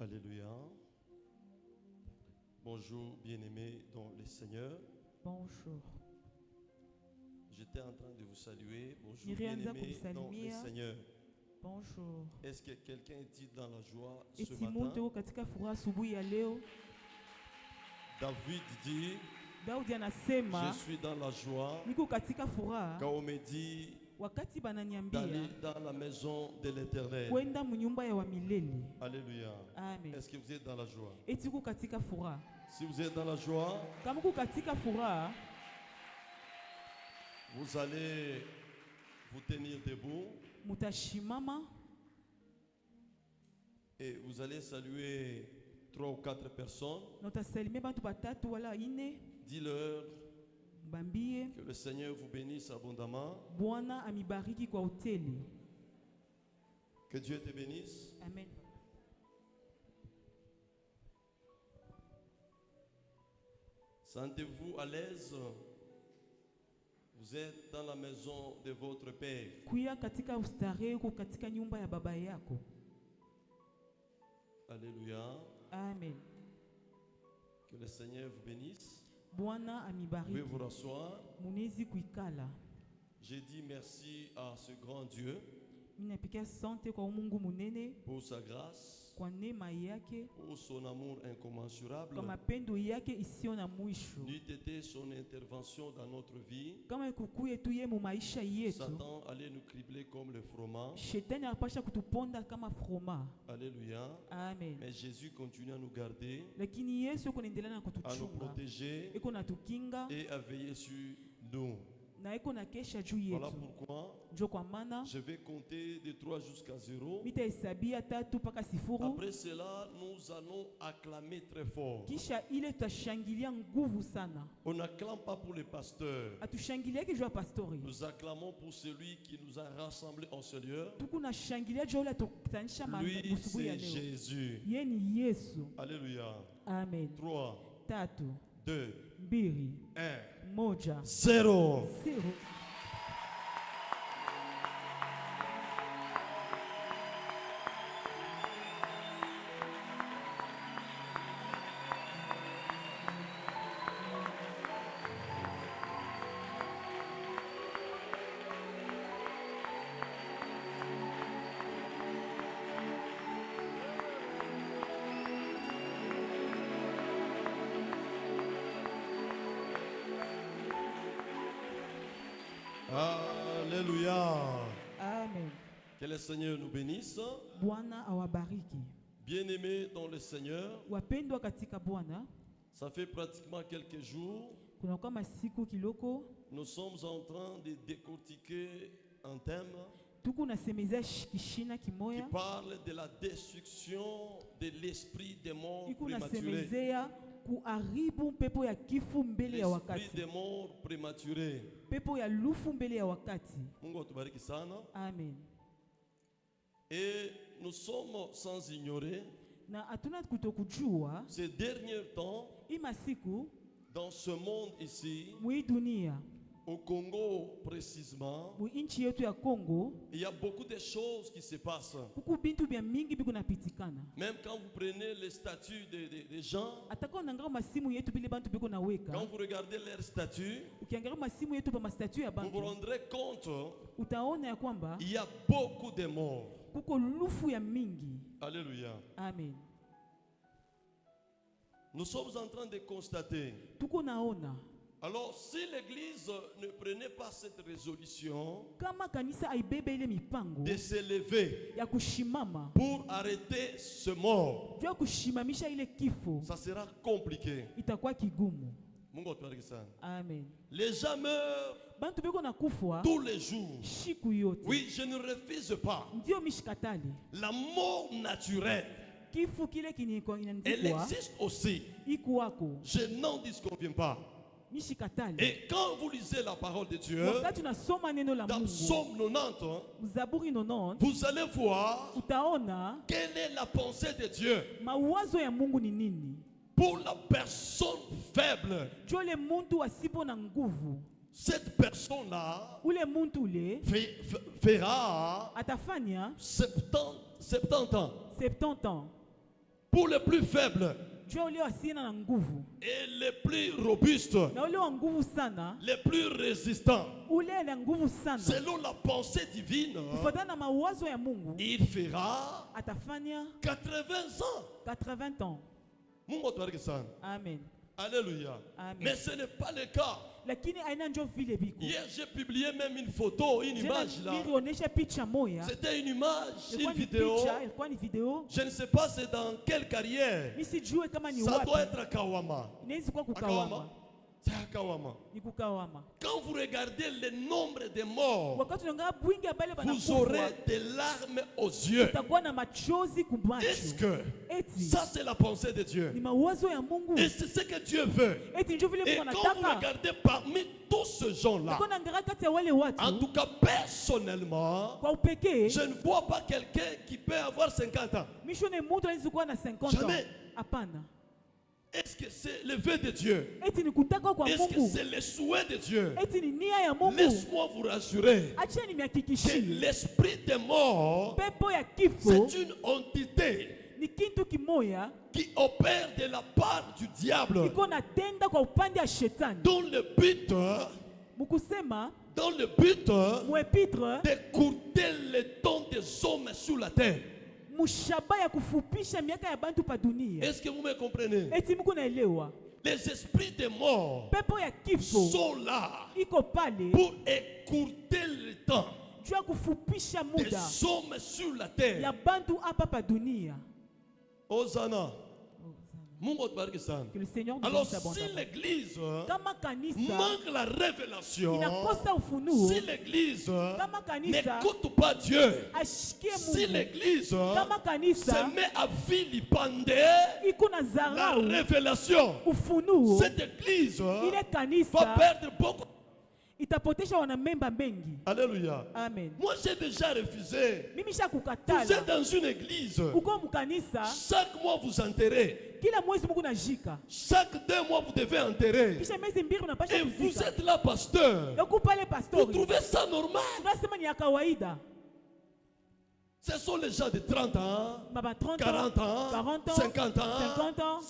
Alléluia. Bonjour, bien-aimés dans le Seigneur. Bonjour. J'étais en train de vous saluer. Bonjour, Nilianza bien-aimés dans le kumsalimia. Seigneur. Bonjour. Est-ce que quelqu'un est dans la joie ce Eti matin? muntu yuko katika furaha asubuhi ya leo. David dit, Daudi anasema je suis dans la joie niko katika furaha quand on me dit wakati d'aller bananiambia dans la maison de l'Éternel. kwenda munyumba ya wamilele. Alléluia. Amen. Est-ce que vous êtes dans la joie? Eti uko katika furaha. Si vous êtes dans la joie, Kama uko katika furaha, vous allez vous tenir debout mutashimama et vous allez saluer 3 ou 4 personnes. na utasalimia bantu batatu wala ine, Dis-leur bambie que le Seigneur vous bénisse abondamment. Bwana amibariki kwa hoteli. Que Dieu te bénisse. Amen. Sentez-vous à l'aise. Vous êtes dans la maison de votre Père. Kuya katika ustarehe, uko katika nyumba ya baba yako. Alléluia. Amen. Que le Seigneur vous bénisse. Bwana Vous pouvez amibariki. vous rasseoir. Munezi kuikala. J'ai dit merci à ce grand Dieu Ninapikia asante kwa Mungu munene, pour sa grâce, kwa neema yake, pour son amour incommensurable. kwa mapendo yake isiyo na mwisho. N'eût été son intervention dans notre vie, Kama ikukuye tu ye mu maisha yetu, Satan allait nous cribler comme le froment. shetani anapasha kutuponda kama froma. Alléluia. Amen. Mais Jésus continue à nous garder, Lakini Yesu yuko naendelea na à nous kutuchunga, protéger iko natukinga et à veiller sur nous. na iko na kesha juu Voilà yetu. pourquoi Njo kwa maana je vais compter de 3 jusqu'à 0. mitahesabia tatu mpaka sifuru, Après cela, nous allons acclamer très fort. kisha ile tutashangilia nguvu sana. On n'acclame pas pour les pasteurs. Atushangiliake juu ya pastori, Nous acclamons pour celui qui nous a rassemblés en ce lieu. tuku na shangilia juu ya tukutanisha Lui, masubuhi ya c'est leo. Jésus. Ye ni Yesu. Alléluia. Amen. 3, Tatu, 2, mbili, 1. moja, 0. zero. Alléluia. Amen. Que le Seigneur nous bénisse. Bwana awabariki. Bien-aimés dans le Seigneur, Wapendwa katika Bwana, ça fait pratiquement quelques jours, kuna kama siku kiloko nous sommes en train de décortiquer un thème tuku nasemezea kishina qui kimoya, parle de la destruction de l'esprit des morts iku prématurés. nasemezea kuharibu pepo ya kifu mbele ya L'esprit wakati, des morts prématurés. pepo ya lufu mbele ya wakati. Mungu atubariki sana. Amen. Et nous sommes sans ignorer, Na hatuna kutokujua ces derniers temps, ima siku dans ce monde ici, mwi dunia, au Congo précisément, mu inchi yetu ya Kongo, il y a beaucoup de choses qui se passent. kuku bintu bya mingi biku napitikana. Même quand vous prenez les statuts des gens, Ataka nangara masimu yetu bile bantu biko na weka. quand vous regardez leurs statuts, Ukiangalia masimu yetu pa mastatu ya vous vous bantu, rendrez compte utaona ya kwamba il y a beaucoup de morts. kuko lufu ya mingi. Alléluia. Amen. Nous sommes en train de constater. Tuko naona Alors, si l'Église ne prenait pas cette résolution kama kanisa aibebe ile mipango de se lever ya kushimama pour arrêter ce mort, juu ya kushimamisha ile kifo, ça sera compliqué. itakuwa kigumu. Mungu atubariki sana. Amen. Les gens meurent Bantu biko na kufwa tous les jours. shiku yote. Oui, je ne refuse pas. Ndio mishikatali. La mort naturelle, Kifu kile kiniko elle inandikwa existe aussi. ikuwako Je n'en disconviens pas. mishikatali. Et quand vous lisez la parole de Dieu, Wakati unasoma neno la dans Mungu, Psaume 90, Zaburi 90, vous allez voir utaona quelle est la pensée de Dieu mawazo ya Mungu ni nini. pour la personne faible. Jole muntu asipo na nguvu, Cette personne-là ule muntu ule fera atafanya 70 ans. 70 ans. pour les plus faibles juu ule wasina na nguvu et les plus robustes, na ule wa nguvu sana, les plus résistants, ule na nguvu sana, selon la pensée divine, kufuatana na mawazo ya Mungu il fera atafanya 80 ans. 80 ans. Mungu atubariki sana. Amen. Alléluia. Amen. Mais ce n'est pas le cas. Lakini aina njo vile biko. Hier, j'ai publié même une photo, une image là. Nilionyesha picha moja. C'était une image, Ilikuwa une ni vidéo. picha, ilikuwa ni video. Je ne sais pas c'est dans quelle carrière. Mimi sijue kama ni Ça wapi. doit être à Kawama. Inaweza kuwa À kukawama. Kawama. C'est à Kawama. Ni kukawama. Quand vous regardez le nombre de morts, Wakati unaangalia bwingi ya bale vous aurez banakufa, des larmes aux yeux. utakuwa na machozi Est-ce kumacho. que Eti ça c'est la pensée de Dieu? ni mawazo ya Mungu. Et c'est ce que Dieu veut. Eti ndio vile Et Mungu quand vous anataka. regardez parmi tous ces gens-là, Uko naangalia kati ya wale watu, en tout cas personnellement, kwa upekee, je ne vois pas quelqu'un qui peut avoir 50 ans. mishone mtu anaweza kuwa na 50 Jamais. ans. Hapana. Est-ce que c'est le vœu de Dieu? Eti ni kutaka kwa Est-ce que Mungu. c'est le souhait de Dieu? Eti ni nia ya Mungu. Laisse-moi vous rassurer Acha que nimehakikishie. l'esprit des morts, Pepo ya kifo c'est une entité ni kitu kimoya qui opère de la part du diable iko natenda kwa upande ya shetani. dans le but Mukusema muepitre d'écourter le temps des hommes sur la terre. mushaba ya kufupisha miaka ya bantu pa dunia. Est-ce que vous me comprenez? Eti muko naelewa. Les esprits des morts Pepo ya kifo sont là iko pale pour écourter le temps juu ya kufupisha des muda hommes sur la ya terre. bantu hapa pa dunia. Hosanna. Mungu atubariki sana. Que le Seigneur nous Alors bénisse si abondamment. l'église Kama kanisa manque la révélation, inakosa ufunuo, si l'église kama kanisa n'écoute pas Dieu, ashikie si Mungu, l'église kama se kanisa met à vilipender iko na la zarau révélation, ufunuo, cette église ile va kanisa perdre beaucoup. itapotesha wanamemba mengi. Alléluia. Amen. Moi j'ai déjà refusé. Mimi Vous êtes shakukatala dans une église, uko mukanisa, chaque mois vous enterrez, kila mwezi Mungu najika, chaque 2 mois vous devez enterrer. kisha miezi mbili unapasha Et vous kuzika. êtes là pasteur. Yoku pale Vous pastori trouvez ça normal? unasema ni ya kawaida. Ce sont les gens de 30 ans, Baba 30 40 ans, ans, 40 ans, 50 ans. 50 ans.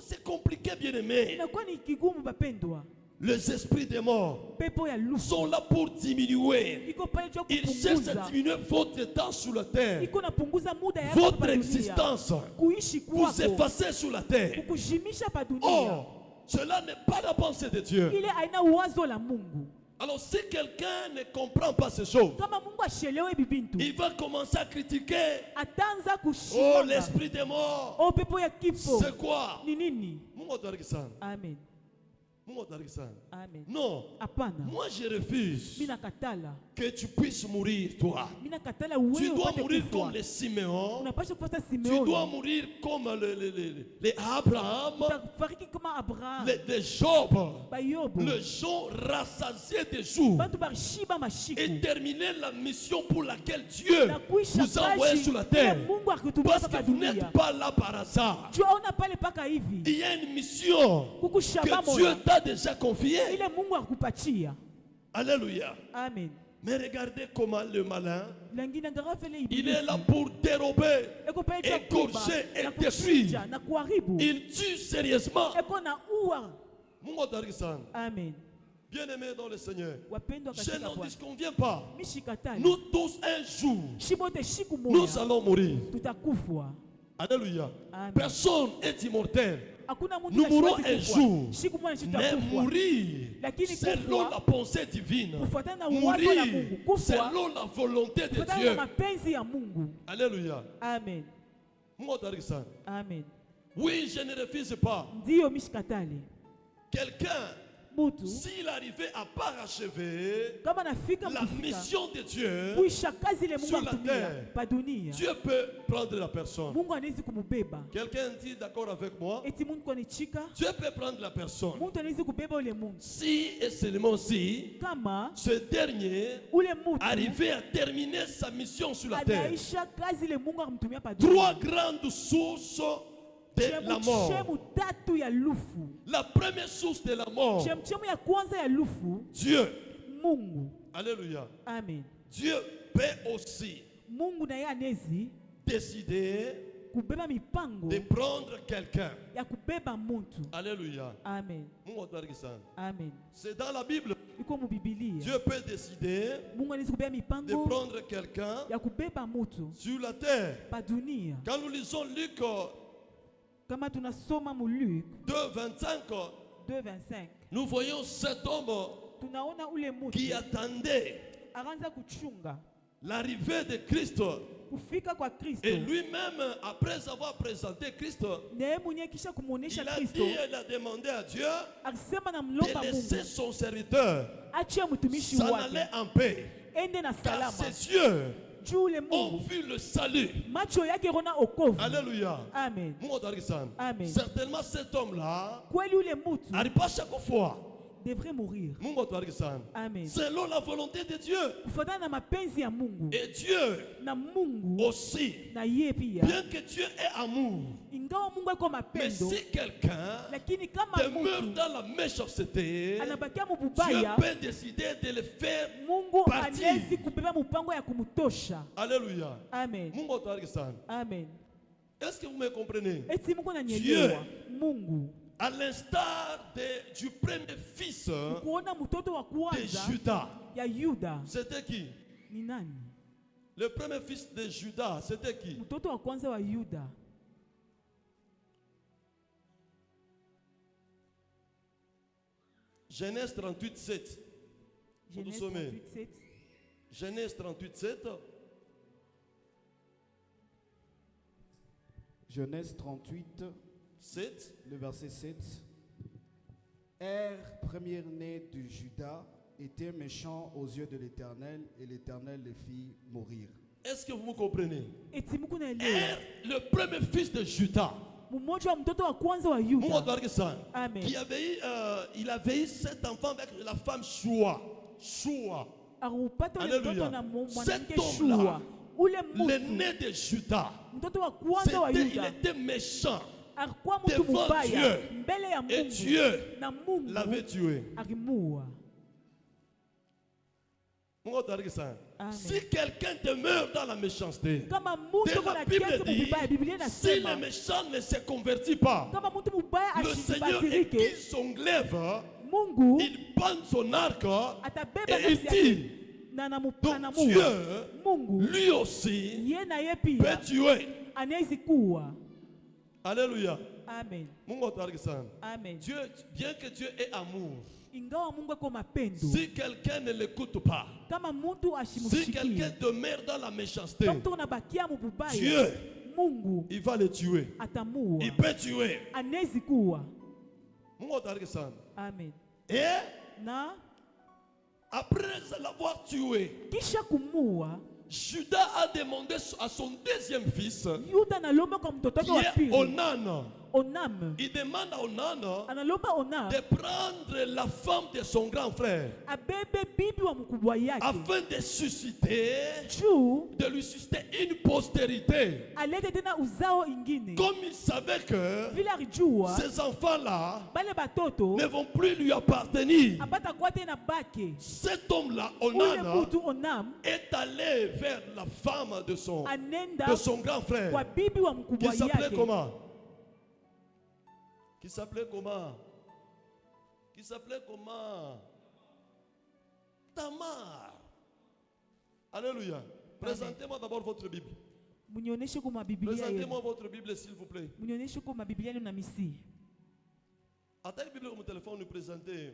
C'est compliqué, bien aimé. Inakuwa ni kigumu bapendwa. Les esprits des morts Pepo ya lufu sont là pour diminuer. iko pale juu ya Ils cherchent à kupunguza, diminuer votre temps sur la terre, iko napunguza muda yako votre pa dunia, existence. kuishi Vous kwako, effacez sur la terre. kukujimisha pa dunia. Or, cela n'est pas la pensée de Dieu. Ile aina wazo la Mungu. Alors, si quelqu'un ne comprend pas ces choses, Kama Mungu ashelewe bibintu, il va commencer à critiquer. ataanza Oh, kushimanga. l'esprit des morts. Oh, pepo ya kifo C'est quoi? ni nini? Mungu atubariki sana. Amen. Mungu atubariki sana. Amen. Non, Hapana. moi je refuse Mimi nakatala. que tu puisses mourir, toi. Mimi nakatala Tu wewe dois upate mourir kufa. comme les Siméon. Unapaswa kufuata Tu dois Simeoni. mourir comme les Abraham, Utafariki kama Abraham, les Job. Bayobo. Le jour rassasié des jours. Bantu barishiba Et mashiku. terminer la mission pour laquelle Dieu Na kuisha vous a envoyé kazi sur la ya terre. Mungu akituma Parce hapa que vous dunia. n'êtes pas là par hasard. Tuona pale paka hivi. Il y a une mission Kukushaba que Dieu moyo. t'a déjà confiée. Ile Mungu akupatia. Alléluia. Amen. Mais regardez comment le malin, Lengine ngarafele il ibilisi. est là pour dérober. Eko pale cha kuiba, égorger et na détruire. kuchinja, na kuharibu. Il tue sérieusement. Eko na ua. Mungu atubariki sana. Amen. Bien-aimés dans le Seigneur, Wapendwa je katika n'en Bwana. disconviens pas. Mishikatani. Nous tous un jour, Shibote shiku nous moja. allons mourir. Tutakufwa. Alléluia. Amen. Personne est immortel. Hakuna mtu Nous mourrons atakaye un kufa. jour. Siku moja sisi Mais tutakufwa. mourir Lakini selon kufa, la pensée divine. kufuatana na wazo Mourir la Mungu. Kufa selon la volonté de kufuatana na Dieu. mapenzi ya Mungu. Alléluia. Amen. Mungu atubariki sana. Amen. Oui, je ne refuse pas. Ndiyo mishikatali. Quelqu'un, Mutu s'il arrivait à parachever kama nafika la mkifika mission de Dieu, kuisha kazi ile Mungu sur la atumia terre, pa dunia, Dieu peut prendre la personne. Mungu anaweza kumubeba. Quelqu'un dit d'accord avec moi? Eti Mungu kwanichika, Dieu peut prendre la personne. Mungu anaweza kubeba ule Mungu. Si et seulement si Kama ce dernier ule mutu arrivait à terminer sa mission sur la terre. anaisha kazi ile Mungu akamtumia pa Trois dunia. grandes sources de la mort. Chemu tatu ya lufu. La première source de la mort, Chemu ya kwanza ya lufu, Dieu. Mungu. Alléluia. Amen. Dieu peut aussi Mungu na yeye anezi décider kubeba mipango de prendre quelqu'un. ya kubeba muntu. Alléluia. Amen. Amen. C'est dans la Bible. Iko mu Biblia. Dieu peut décider Mungu anaweza kubeba de mipango prendre quelqu'un ya kubeba mutu sur la terre. pa dunia. Quand nous lisons Luc Kama tunasoma mu Luc 2:25, 2:25. nous voyons cet homme Tunaona ule mutu qui attendait akaanza kuchunga l'arrivée de Christ. kufika kwa Kristo. Et lui-même, après avoir présenté Christ, Naye mwenye kisha kumuonesha il a Kristo dit, il a demandé à Dieu akisema na de mlomba laisser Mungu son serviteur achie mtumishi s'en wake aller en paix. ende na Car salama. ses yeux Juu ule ont Mungu vu le salut. macho yake rona okovu. Alléluia. Amen. Amen. Certainement cet homme-là Kweli ule mutu n'arrive pas chaque fois. devrait mourir. Amen. Selon la volonté de Dieu. Kufuatana na mapenzi ya Mungu. Et Dieu na Mungu aussi. Na yeye pia. Bien que Dieu ait amour. Ingawa Mungu iko mapendo. Mais si quelqu'un lakini kama demeure dans la méchanceté, anabakia Dieu mubaya, peut décider de le faire Mungu partir. anaweza kubeba mpango ya kumtosha. Alléluia. Amen. Amen. Est-ce que vous me comprenez? Eti Mungu ananielewa. Mungu à l'instar du premier fils de Judas. Ya Yuda. C'était qui? Ni nani? Le premier fils de Judas, c'était qui? Mtoto wa kwanza wa Yuda. Genèse 38, 7. Genèse 38, 7. Genèse 38, 7. Genèse 38, 7. Le verset 7. Er, premier-né de Judas, était méchant aux yeux de l'Éternel, et l'Éternel le fit mourir. Est-ce que vous me comprenez? Er, le premier fils de Judas. Amen. Qui avait il avait eu 7 enfants avec la femme Shua. Alléluia. Cet homme-là, l'aîné de Judas, il était méchant devant Dieu. Et Dieu l'avait tué. Si quelqu'un demeure dans la méchanceté, la Bible dit, si le méchant ne se convertit pas, le Seigneur aiguise son glaive, il bande son arc et il tire. Donc Dieu, lui aussi, peut tuer. Alléluia. Amen. Amen. Dieu, bien que Dieu ait amour, si quelqu'un ne l'écoute pas, si quelqu'un demeure dans la méchanceté, Dieu, il va le tuer. Il peut tuer. Amen. Et après l'avoir tué, Judas a demandé à son deuxième fils, qui est Onan. Il demande à Onan de prendre la femme de son grand frère afin de lui susciter une postérité. Comme il savait que ces enfants-là ne vont plus lui appartenir, cet homme-là, Onan, est allé vers la femme de son grand frère, qui s'appelait comment? Qui s'appelait comment? Tamar. Alléluia. Présentez-moi d'abord votre Bible. Présentez-moi votre Bible, s'il vous plaît. Attends, Bible comme téléphone, nous présenter.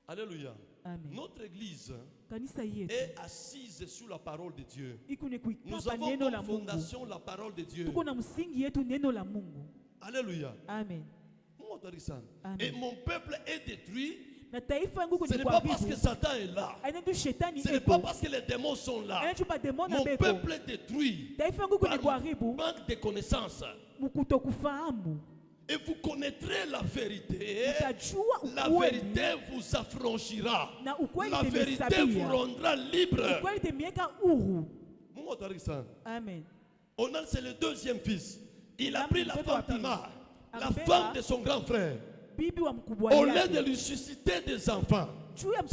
Alléluia. Amen. Notre église est assise sur la parole de Dieu. Nous avons comme fondation la parole de Dieu. Alléluia. Amen. Et mon peuple est détruit. Ce Ce n'est pas parce que Satan est là. Ce n'est pas parce que les démons sont là. Mon peuple est détruit par manque de connaissances. Et vous connaîtrez la vérité. La vérité vous affranchira. La vérité vous rendra libre. Amen. Onan, c'est le deuxième fils. Il a pris la femme Tamar, la femme de son grand frère. Au lieu de lui susciter des enfants,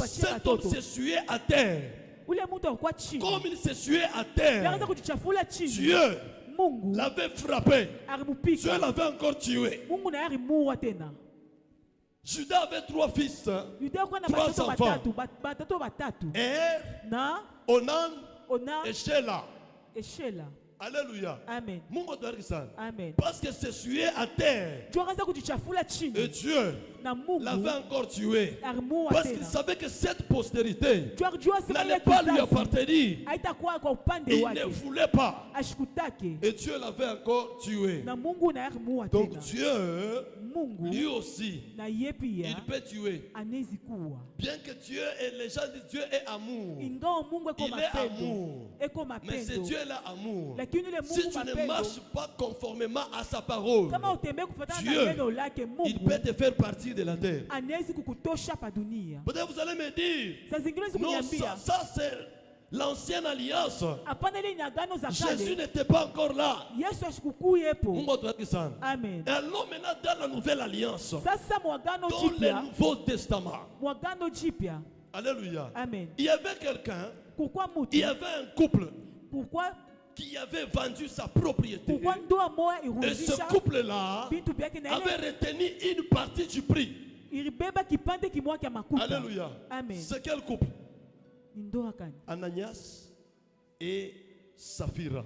cet homme s'essuyait à terre comme il s'essuyait à terre, Dieu l'avait frappé. Dieu l'avait encore tué. Judas avait 3 fils, 3 enfants. Onan et Shelah. Alléluia. Amen. Amen. Parce que s'essuyer à terre. Et Dieu l'avait encore tué. Parce qu'il savait que cette postérité n'allait pas lui appartenir. Il ne voulait pas. Et Dieu l'avait encore tué. Donc Dieu, lui aussi, il peut tuer. Bien que Dieu et les gens disent Dieu est amour. Il est amour. Mais c'est Dieu l'amour. Si tu ne marches pas conformément à sa parole, Dieu, il peut te faire partir de la terre. Peut-être vous allez me dire, non, ça c'est l'ancienne alliance. Jésus n'était pas encore là. Amen. Allons maintenant dans la nouvelle alliance, dans le Nouveau Testament. Alléluia. Amen. Il y avait quelqu'un, il y avait un couple qui avait vendu sa propriété. Et ce couple-là avait retenu une partie du prix. Alléluia. C'est quel couple? Ananias et Saphira.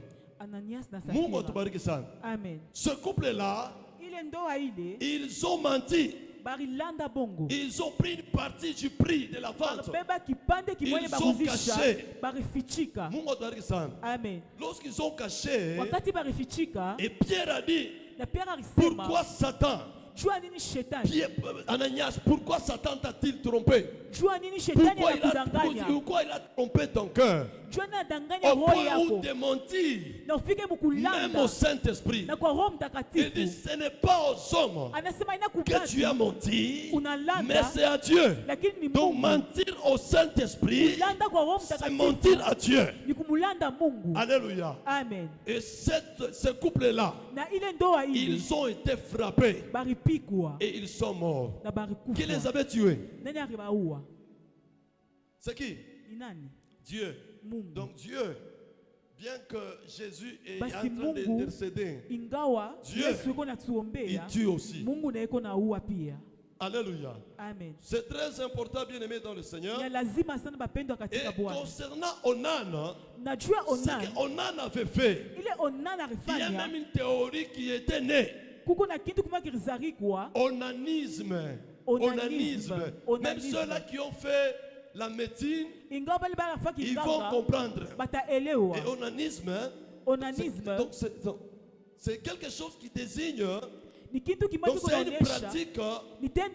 Amen. Ce couple-là, ils ont menti. Ils ont pris une partie du prix de la vente. Ils ont caché. Amen. Lorsqu'ils ont caché, et Pierre a dit, pourquoi Satan, Ananias, pourquoi Satan t'a-t-il trompé? Pourquoi il a trompé ton cœur? Au point où de mentir, même au Saint-Esprit. Il dit, ce n'est pas aux hommes que tu as menti, mais c'est à Dieu. Donc mentir au Saint-Esprit, c'est mentir à Dieu. Alléluia. Amen. Et ce couple-là, ils ont été frappés et ils sont morts. Qui les avait tués? C'est qui? Dieu. Donc Dieu, bien que Jésus est en train d'intercéder, Dieu, il tue aussi. Alléluia. Amen. C'est très important, bien aimé dans le Seigneur. Et concernant Onan, ce qu'Onan avait fait, il y a même une théorie qui était née. Onanisme. Même ceux-là qui ont fait la médecine, ils vont comprendre. Et c'est quelque chose qui désigne. Donc c'est une pratique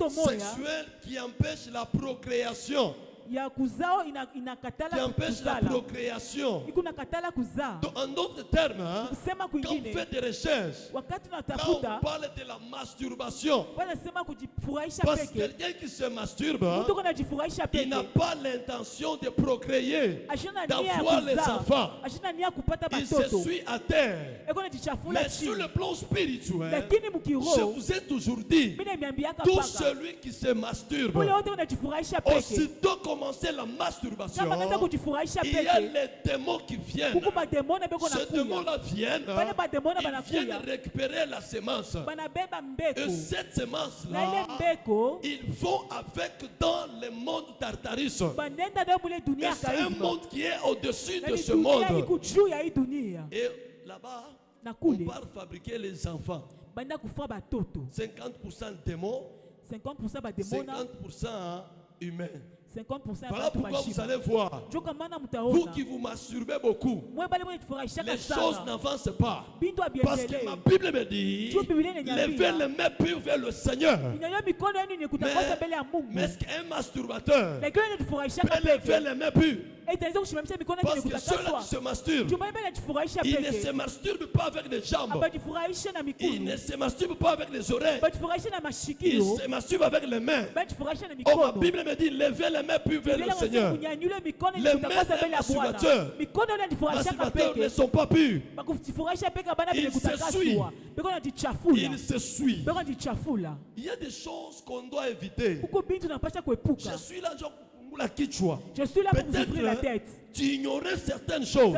sexuelle qui empêche la procréation. Qui empêche la procréation. Donc, en d'autres termes, quand on fait des recherches, là on parle de la masturbation. Parce que quelqu'un qui se masturbe, il n'a pas l'intention de procréer, d'avoir les enfants. Il se suit à terre. Mais sur le plan spirituel, je vous ai toujours dit, tout celui qui se masturbe, aussitôt commencer la masturbation, il y a les démons qui viennent. Ces démons-là viennent, ils viennent récupérer la semence. Et cette semence-là, ils vont avec dans le monde Tartarus. Et c'est un monde qui est au-dessus de ce monde. Et là-bas, on part fabriquer les enfants. 50% démons, 50% humains. Voilà pourquoi vous allez voir, vous qui vous masturbez beaucoup, les choses n'avancent pas. Parce que ma Bible me dit, levez les mains pures vers le Seigneur. Mais est-ce qu'un masturbateur peut lever les mains pures? Parce que ceux-là qui se masturbent, ils ne se masturbent pas avec les jambes. Ils ne se masturbent pas avec les oreilles. Ils se masturbent avec les mains. Oh, ma Bible me dit, levez les mains pures vers le Seigneur. Les mains d'un masturbateur ne sont pas pures. Ils se suivent. Ils se suivent. Il y a des choses qu'on doit éviter. Je suis là, Je suis là pour vous ouvrir la tête. Tu ignorais certaines choses.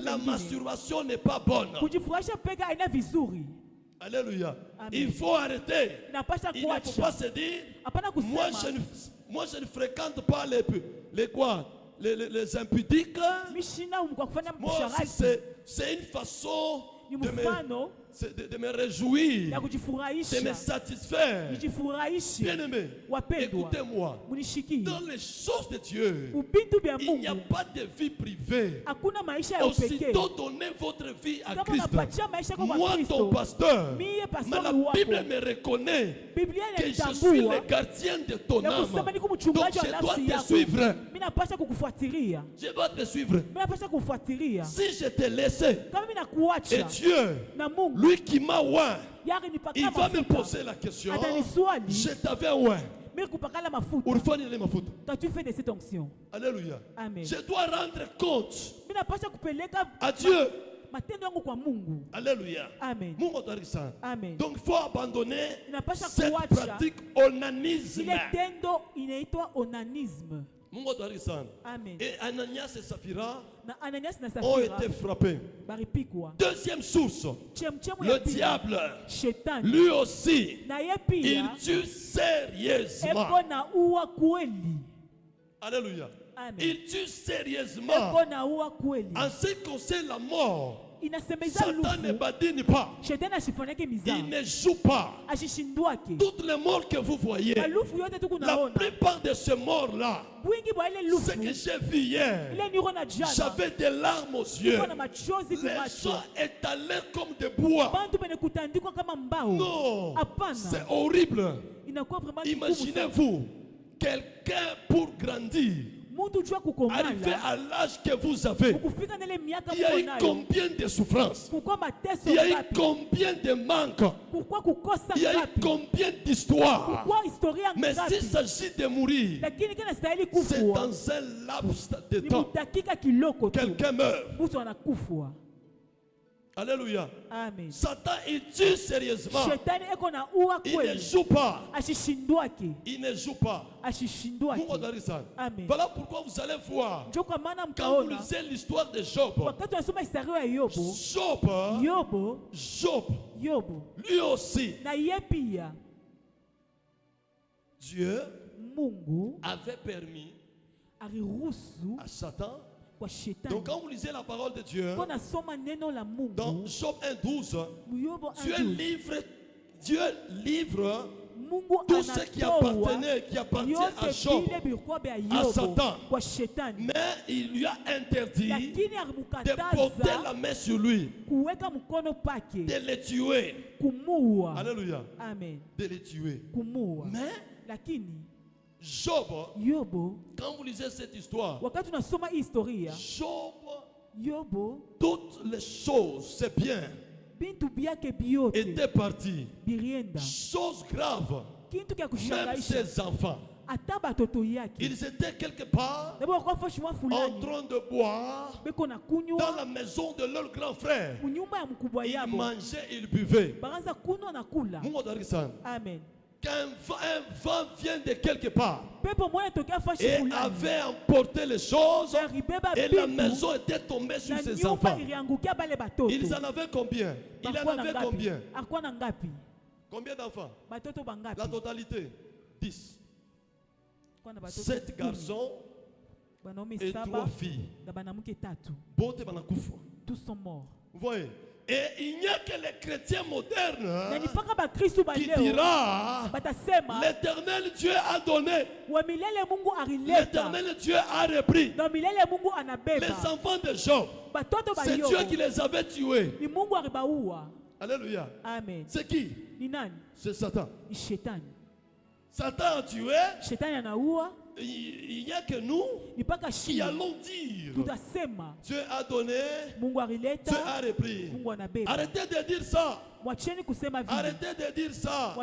La masturbation n'est pas bonne. Alléluia. Il faut arrêter. Il ne faut pas se dire, moi je ne fréquente pas les impudiques. Moi aussi, c'est une façon de me réjouir, de me satisfaire. Bien-aimé, écoutez-moi. Dans les choses de Dieu, il n'y a pas de vie privée. Aussitôt donnez votre vie à Christ. Moi, ton pasteur, mais la Bible me reconnaît que je suis le gardien de ton âme. Donc je dois te suivre. Je dois te suivre. Si je te laisse, et Dieu, lui qui m'a oint, il va me poser la question. Je t'avais oint. Quand tu fais de cette onction, Alléluia. Amen. Je dois rendre compte à Dieu. Alléluia. Amen. Amen. Donc il faut abandonner cette pratique onanisme. Amen. Et Ananias et Saphira ont été frappés. Deuxième source, le diable, lui aussi, il tue sérieusement. Alléluia. Amen. Il tue sérieusement. En ce qui concerne la mort, Satan ne badine pas. Il ne joue pas. Toutes les morts que vous voyez, la plupart de ces morts-là, ce que j'ai vu hier, j'avais des larmes aux yeux. Les gens étalés comme des bois. Non, c'est horrible. Imaginez-vous, quelqu'un pour grandir, arrivé à l'âge que vous avez, il y a eu combien de souffrances, il y a eu combien de manques, il y a eu combien d'histoires. Mais s'il s'agit de mourir, c'est dans un laps de temps. Quelqu'un meurt. Alléluia. Amen. Satan, il tue sérieusement. Il ne joue pas. Il ne joue pas. Amen. Voilà pourquoi vous allez voir, quand vous lisez l'histoire de Job, Job, lui aussi, Dieu avait permis à Satan. Donc quand vous lisez la parole de Dieu, dans Job 1:12, Dieu livre tout ce qui appartient à Job, à Satan. Mais il lui a interdit de porter la main sur lui, de le tuer. Alléluia. Amen. De le tuer. Mais Job, quand vous lisez cette histoire, Job, toutes les choses, c'est bien, étaient parties. Chose grave, même ses enfants, ils étaient quelque part en train de boire dans la maison de leur grand frère. Ils mangeaient, ils buvaient. Amen. Quand un vent vient de quelque part et avait emporté les choses, et la maison était tombée sur ses enfants. Ils en avaient combien? Il en avait combien? Combien d'enfants? La totalité 10. 7 garçons et 3 filles. Tous sont morts. Vous voyez? Et il n'y a que les chrétiens modernes qui dira l'Éternel Dieu a donné, l'Éternel Dieu a repris. Les enfants de Job, c'est Dieu qui les avait tués. Alléluia. Amen. C'est qui? C'est Satan. Satan a tué. Il n'y a que nous qui allons dire Dieu a donné, Dieu a repris. Arrêtez de dire ça. Arrêtez de dire ça.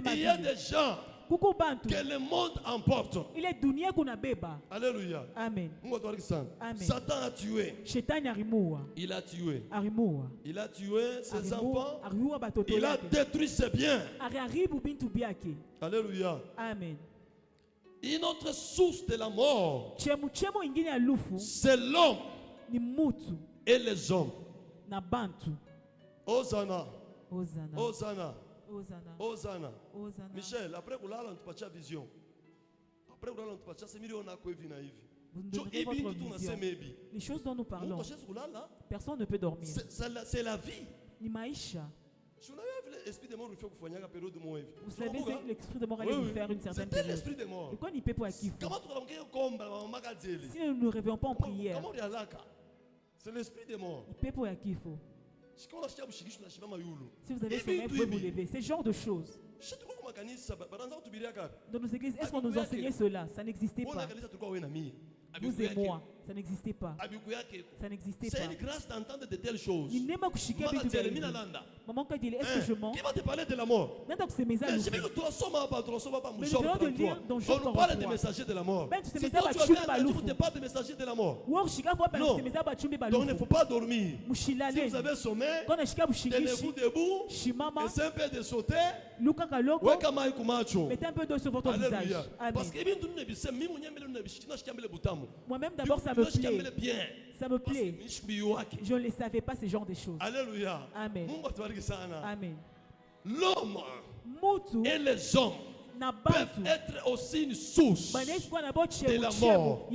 Il y a des gens que le monde emporte. Alléluia. Amen. Satan a tué. Il a tué. Il a tué ses enfants. Il a détruit ses biens. Alléluia. Amen. Une autre source de la mort, chemu ingine ya lufu c'est l'homme ni mutu et les hommes. na bantu. Hosanna. Hosanna. Hosanna. Hosanna. Hosanna. Hosanna. Michel, après kulala unatupatia vision. Après kulala unatupatia semilio na kwa hivi na hivi. Vous nous donnez votre vision. Les choses dont nous parlons, personne ne peut dormir. C'est la vie. Ni maisha. Vous savez, c'est l'esprit de mort allait nous faire une certaine période. L'esprit de mort. Et quoi n'y peut pas acquis? Si nous ne nous réveillons pas en prière, c'est l'esprit de mort. il peut pas acquis. Si vous avez sommeil, vous pouvez vous lever. C'est ce genre de choses. Dans nos églises, est-ce qu'on nous enseignait cela? Ça n'existait pas. Vous et moi, ça n'existait pas. Ça n'existait pas. C'est une grâce d'entendre de telles choses. Maman, quand il dit, est-ce que je mens? Qui va te parler de la mort? Mais je vais de lire dans Job. On parle des messagers de la mort. Si toi tu ne parles des messagers de la mort. Non. Donc il ne faut pas dormir. Si vous avez sommeil, tenez-vous debout. Essayez un peu de sauter. Mettez un peu d'eau sur votre visage. Parce que moi-même d'abord ça me plaît. Ça me plaît. Je ne les savais pas, ces genres de choses. Alléluia. Amen. Amen. L'homme et les hommes peuvent être aussi une source de la mort.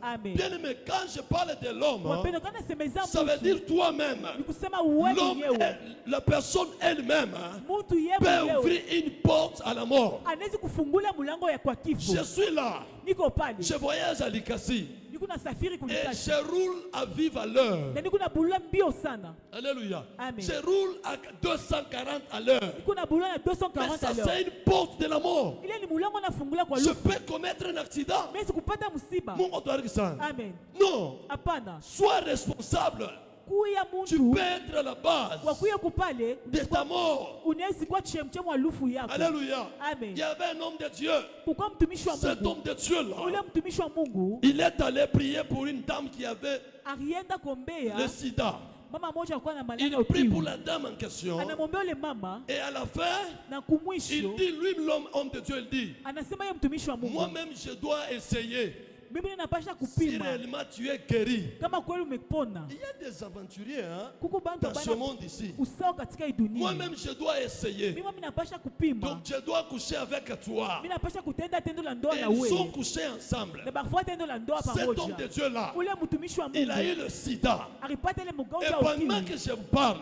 Amen. Bien aimé, quand je parle de l'homme, ça veut dire toi-même. L'homme, la personne elle-même peut ouvrir une porte à la mort. Je suis là. Je voyage à Likasi. Et je roule à vive à l'heure. Alléluia. Je roule à 240 à l'heure. Mais ça c'est une porte de la mort. Je peux commettre un accident. Amen. Non. Sois responsable. Tu peux être à la base de ta mort. Alléluia. Il y avait un homme de Dieu. Cet homme de Dieu là, il est allé prier pour une dame qui avait le sida. Il prie pour la dame en question. Et à la fin, il dit, lui l'homme de Dieu, il dit, moi-même je dois essayer. Si réellement tu es guéri, il y a des aventuriers dans ce monde ici. Moi-même je dois essayer. Donc je dois coucher avec toi. Et ils sont couchés ensemble. Cet homme de Dieu là, il a eu le sida. Et pendant que je vous parle,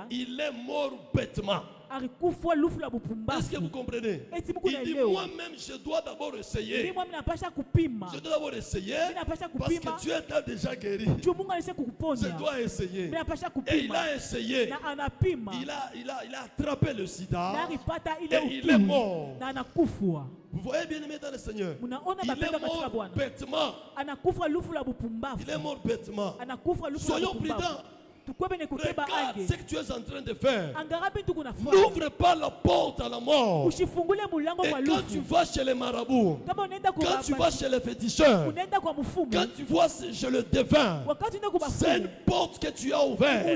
il est mort bêtement. Est-ce que vous comprenez? Il dit moi-même je dois d'abord essayer. Je dois d'abord essayer parce que Dieu t'a déjà guéri. Je dois essayer. Et il a essayé. Il a attrapé le sida. Et il est mort. Vous voyez bien aimé dans le Seigneur. Il est mort bêtement. Il est mort bêtement. Soyons prudents. Regarde ce que tu es en train de faire. N'ouvre pas la porte à la mort. Et quand tu vas chez les marabouts, quand tu vas chez les féticheurs, quand tu vas chez le devin, c'est une porte que tu as ouverte.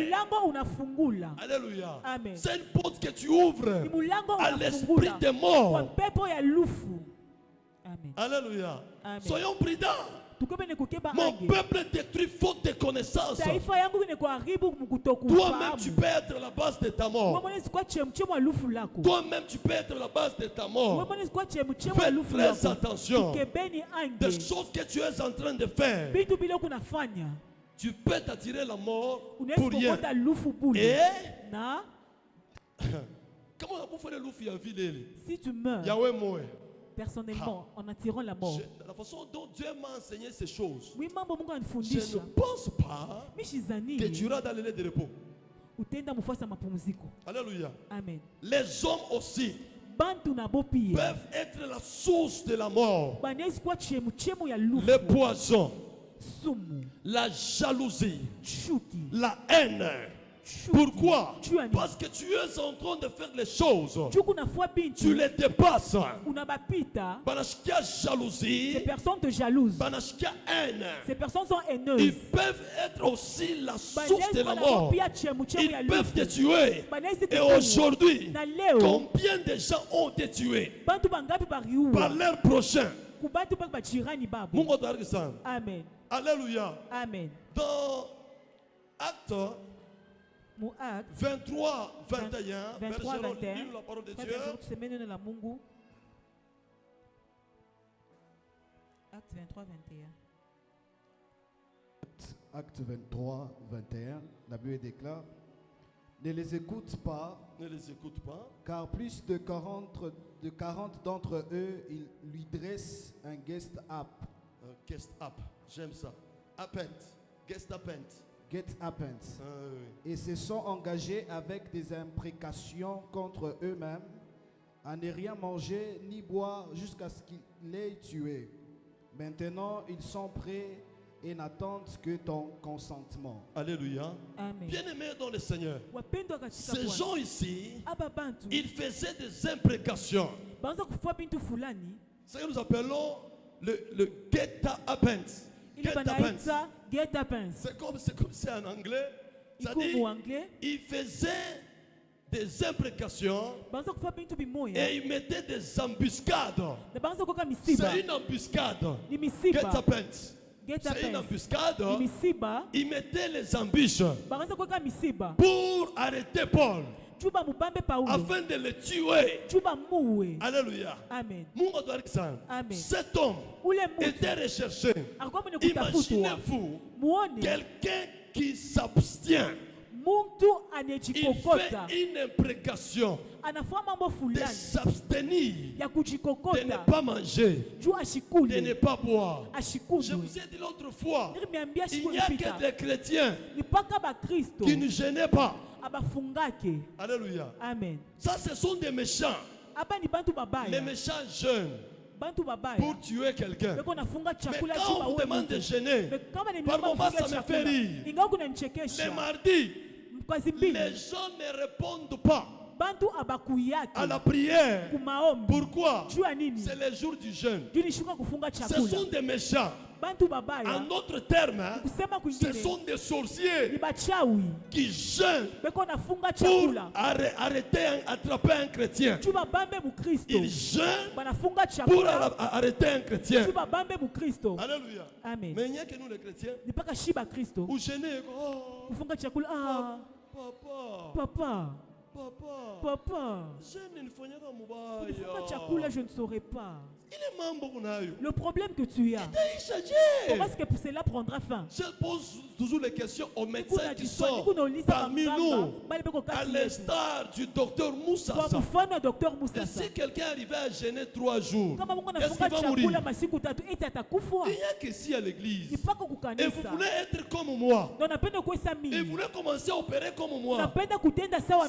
Alléluia. C'est une porte que tu ouvres à l'esprit des morts. Alléluia. Soyons prudents. Mon peuple détruit faute de connaissances. Toi-même tu peux être la base de ta mort. Toi-même tu peux être la base de ta mort. Fais très attention des choses que tu es en train de faire. Tu peux t'attirer la mort pour rien. Et comment on peut faire le loup à ville? Si tu meurs personnellement en attirant la mort, la façon dont Dieu m'a enseigné ces choses, je ne pense pas que tu iras dans le lieu de repos. Alléluia. Amen. Les hommes aussi peuvent être la source de la mort. Le poison, la jalousie, la haine, Pourquoi? Parce que tu es en train de faire les choses. Tu les dépasses. Banashkia jalousie. Ces personnes te jalousent. Banashkia haine. Ces personnes sont haineuses. Ils peuvent être aussi la source de la mort. Ils peuvent te tuer. Et aujourd'hui, combien de gens ont été tués par leurs prochains? Amen. Alléluia. Amen. Dans Actes 23, 21, la parole de Dieu. Acte 23, 21. Acte 23, 21, la Bible déclare: ne les écoute pas, car plus de 40 d'entre eux, ils lui dressent un guest up. Guest up, j'aime ça. Appent, guest appent. Get happens. Et se sont engagés avec des imprécations contre eux-mêmes à ne rien manger ni boire jusqu'à ce qu'ils l'aient tué. Maintenant, ils sont prêts et n'attendent que ton consentement. Alléluia. Amen. Bien-aimés dans le Seigneur, ces gens ici, ils faisaient des imprécations. Ce que nous appelons le get happens. C'est comme c'est en anglais. C'est-à-dire, il faisait des imprécations et il mettait des embuscades. C'est une embuscade. Get happens. C'est une embuscade. Il mettait les embûches pour arrêter Paul, afin de le tuer. Alléluia. Amen. Cet homme était recherché. Imaginez-vous quelqu'un qui s'abstient. Il fait une imprécation de s'abstenir, de ne pas manger, de ne pas boire. Je vous ai dit l'autre fois, il n'y a que des chrétiens qui ne gênaient pas. Alléluia. Amen. Ça, ce sont des méchants. Les méchants jeûnent pour tuer quelqu'un. Mais quand on vous demande de gêner, par moment ça me fait rire. Les mardis, les gens ne répondent pas à la prière. Pourquoi? C'est le jour du jeûne. Ce sont des méchants. En d'autres termes, ce sont des sorciers qui jeûnent pour attraper un chrétien. Ils jeûnent pour arrêter un chrétien. Alléluia. Amen. Mais il n'y a que nous les chrétiens. Vous gênez. Papa, je ne saurais pas. Il est le problème que tu as, comment est-ce que cela prendra fin? Je pose toujours les questions aux médecins qui sont parmi nous, à l'instar du docteur Moussa. Et si quelqu'un arrivait à gêner 3 jours, est-ce qu'il va mourir? Il n'y a que si à l'église. Et vous voulez être comme moi. Et vous voulez commencer à opérer comme moi.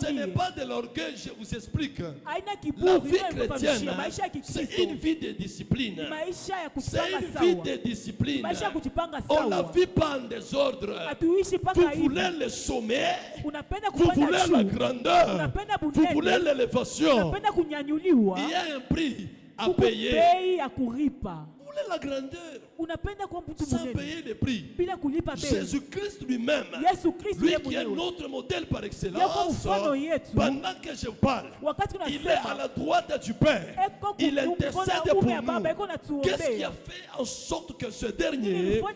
Ce n'est pas de l'orgueil, je vous explique. La vie chrétienne, c'est une vie de discipline. C'est une vie de discipline. On ne vit pas en désordre. Vous voulez le sommet, vous voulez la grandeur, vous voulez l'élévation. Il y a un prix à payer. Vous voulez la grandeur sans payer le prix. Jésus-Christ lui-même, lui qui est notre modèle par excellence, pendant que je parle, il est à la droite du Père. Il intercède pour nous. Qu'est-ce qui a fait en sorte que ce dernier soit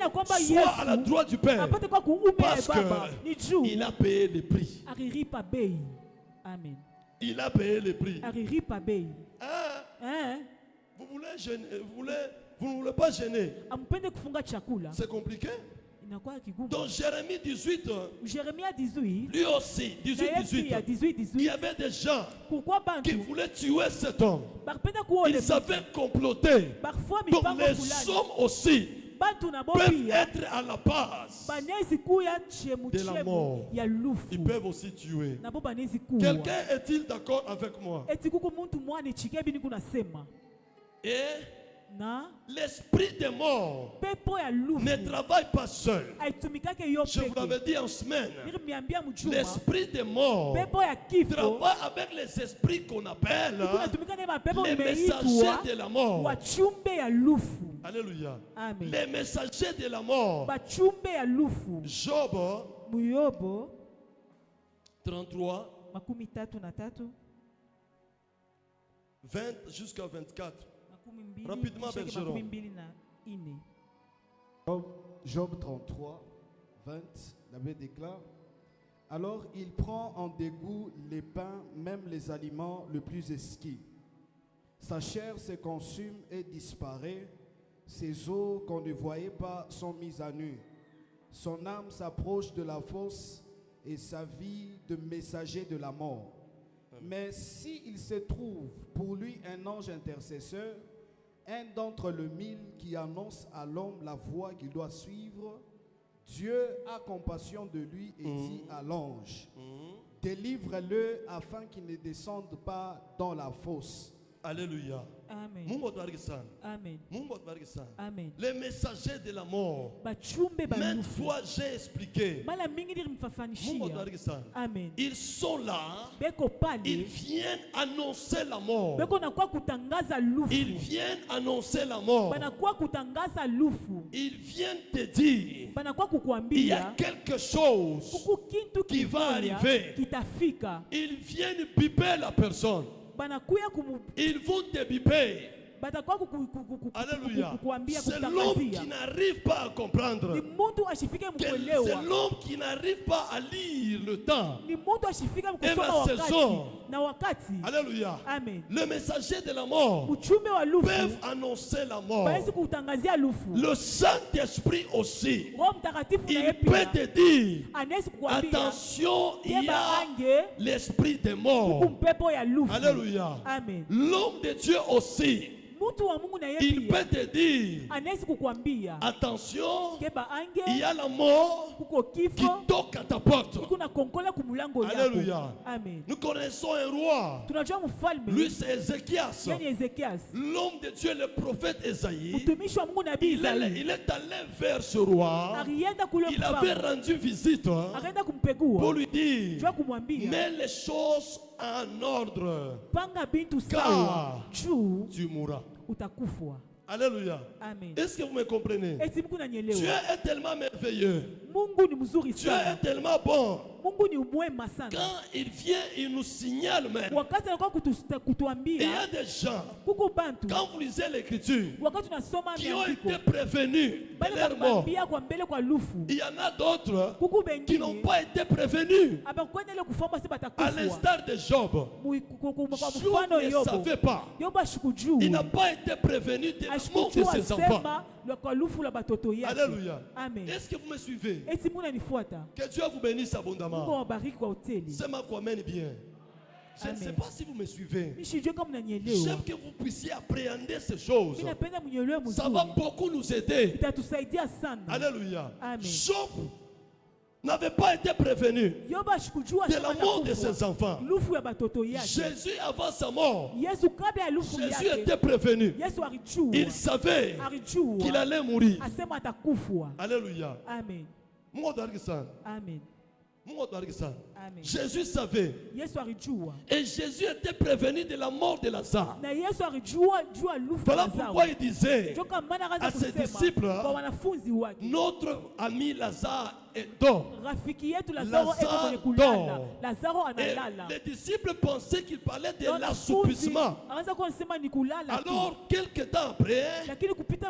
à la droite du Père? Parce qu'il a payé le prix. Amen. Il a payé le prix. Hein? Vous ne voulez pas gêner. C'est compliqué. Dans Jérémie 18, lui aussi, 18, il y avait des gens qui voulaient tuer cet homme. Ils avaient comploté. Donc les hommes aussi peuvent être à la base de la mort. Ils peuvent aussi tuer. Quelqu'un est-il d'accord avec moi? Et l'esprit des morts ne travaille pas seul. Je vous l'avais dit en semaine. L'esprit des morts travaille avec les esprits qu'on appelle les messagers de la mort. Alléluia. Les messagers de la mort. Job 33 20 jusqu'à 24. Rapidement, Bergeron. Job 33, 20, la Bible déclare: alors il prend en dégoût les pains, même les aliments les plus exquis. Sa chair se consume et disparaît. Ses os qu'on ne voyait pas sont mis à nu. Son âme s'approche de la fosse et sa vie de messager de la mort. Mais s'il se trouve pour lui un ange intercesseur, un d'entre le 1000 qui annonce à l'homme la voie qu'il doit suivre, Dieu a compassion de lui et dit à l'ange: délivre-le afin qu'il ne descende pas dans la fosse. Alléluia. Amen. Amen. Amen. Les messagers de la mort. Maintes fois j'ai expliqué. Amen. Ils sont là. Ils viennent annoncer la mort. Ils viennent annoncer la mort. Ils viennent te dire: il y a quelque chose qui va arriver. Ils viennent biper la personne. Ils vont te biper. Alléluia. C'est l'homme qui n'arrive pas à comprendre. C'est l'homme qui n'arrive pas à lire le temps et la saison. Alléluia. Le messager de la mort peut annoncer la mort. Le Saint-Esprit aussi. Il peut te dire: attention, il y a l'esprit des morts. Alléluia. L'homme de Dieu aussi. Il peut te dire: attention, il y a la mort qui toque à ta porte. Alléluia. Nous connaissons un roi. Lui, c'est Ézéchias. L'homme de Dieu, le prophète Esaïe, il est allé vers ce roi. Il avait rendu visite pour lui dire: mets les choses en ordre, car tu mourras. Alléluia. Est-ce que vous me comprenez? Dieu est tellement merveilleux. Dieu est tellement bon. Quand il vient, il nous signale même. Il y a des gens, quand vous lisez l'écriture, qui ont été prévenus de leur mort. Il y en a d'autres qui n'ont pas été prévenus. À l'instar de Job. Job ne savait pas. Il n'a pas été prévenu de la mort de ses enfants. Alléluia. Est-ce que vous me suivez? Que Dieu vous bénisse abondamment. C'est ma quoi mène bien. Je ne sais pas si vous me suivez. J'aime que vous puissiez appréhender ces choses. Ça va beaucoup nous aider. Alléluia. Job n'avait pas été prévenu de la mort de ses enfants. Jésus, avant sa mort, Jésus était prévenu. Il savait qu'il allait mourir. Alléluia. Amen. Amen. Jésus savait. Et Jésus était prévenu de la mort de Lazare. Voilà pourquoi il disait à ses disciples: notre ami Lazare dort. Lazare dort. Et les disciples pensaient qu'il parlait de l'assoupissement. Alors, quelque temps après,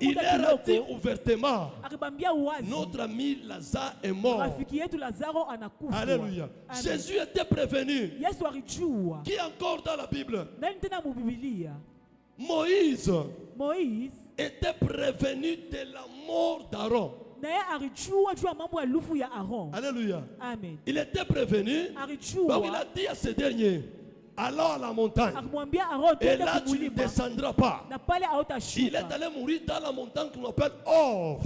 il leur dit ouvertement: notre ami Lazare est mort. Alléluia. Jésus était prévenu. Qui est encore dans la Bible? Moïse était prévenu de la mort d'Aaron. Alléluia. Il était prévenu. Donc il a dit à ces derniers: allons à la montagne. Et là, tu ne descendras pas. Il est allé mourir dans la montagne qu'on appelle Or.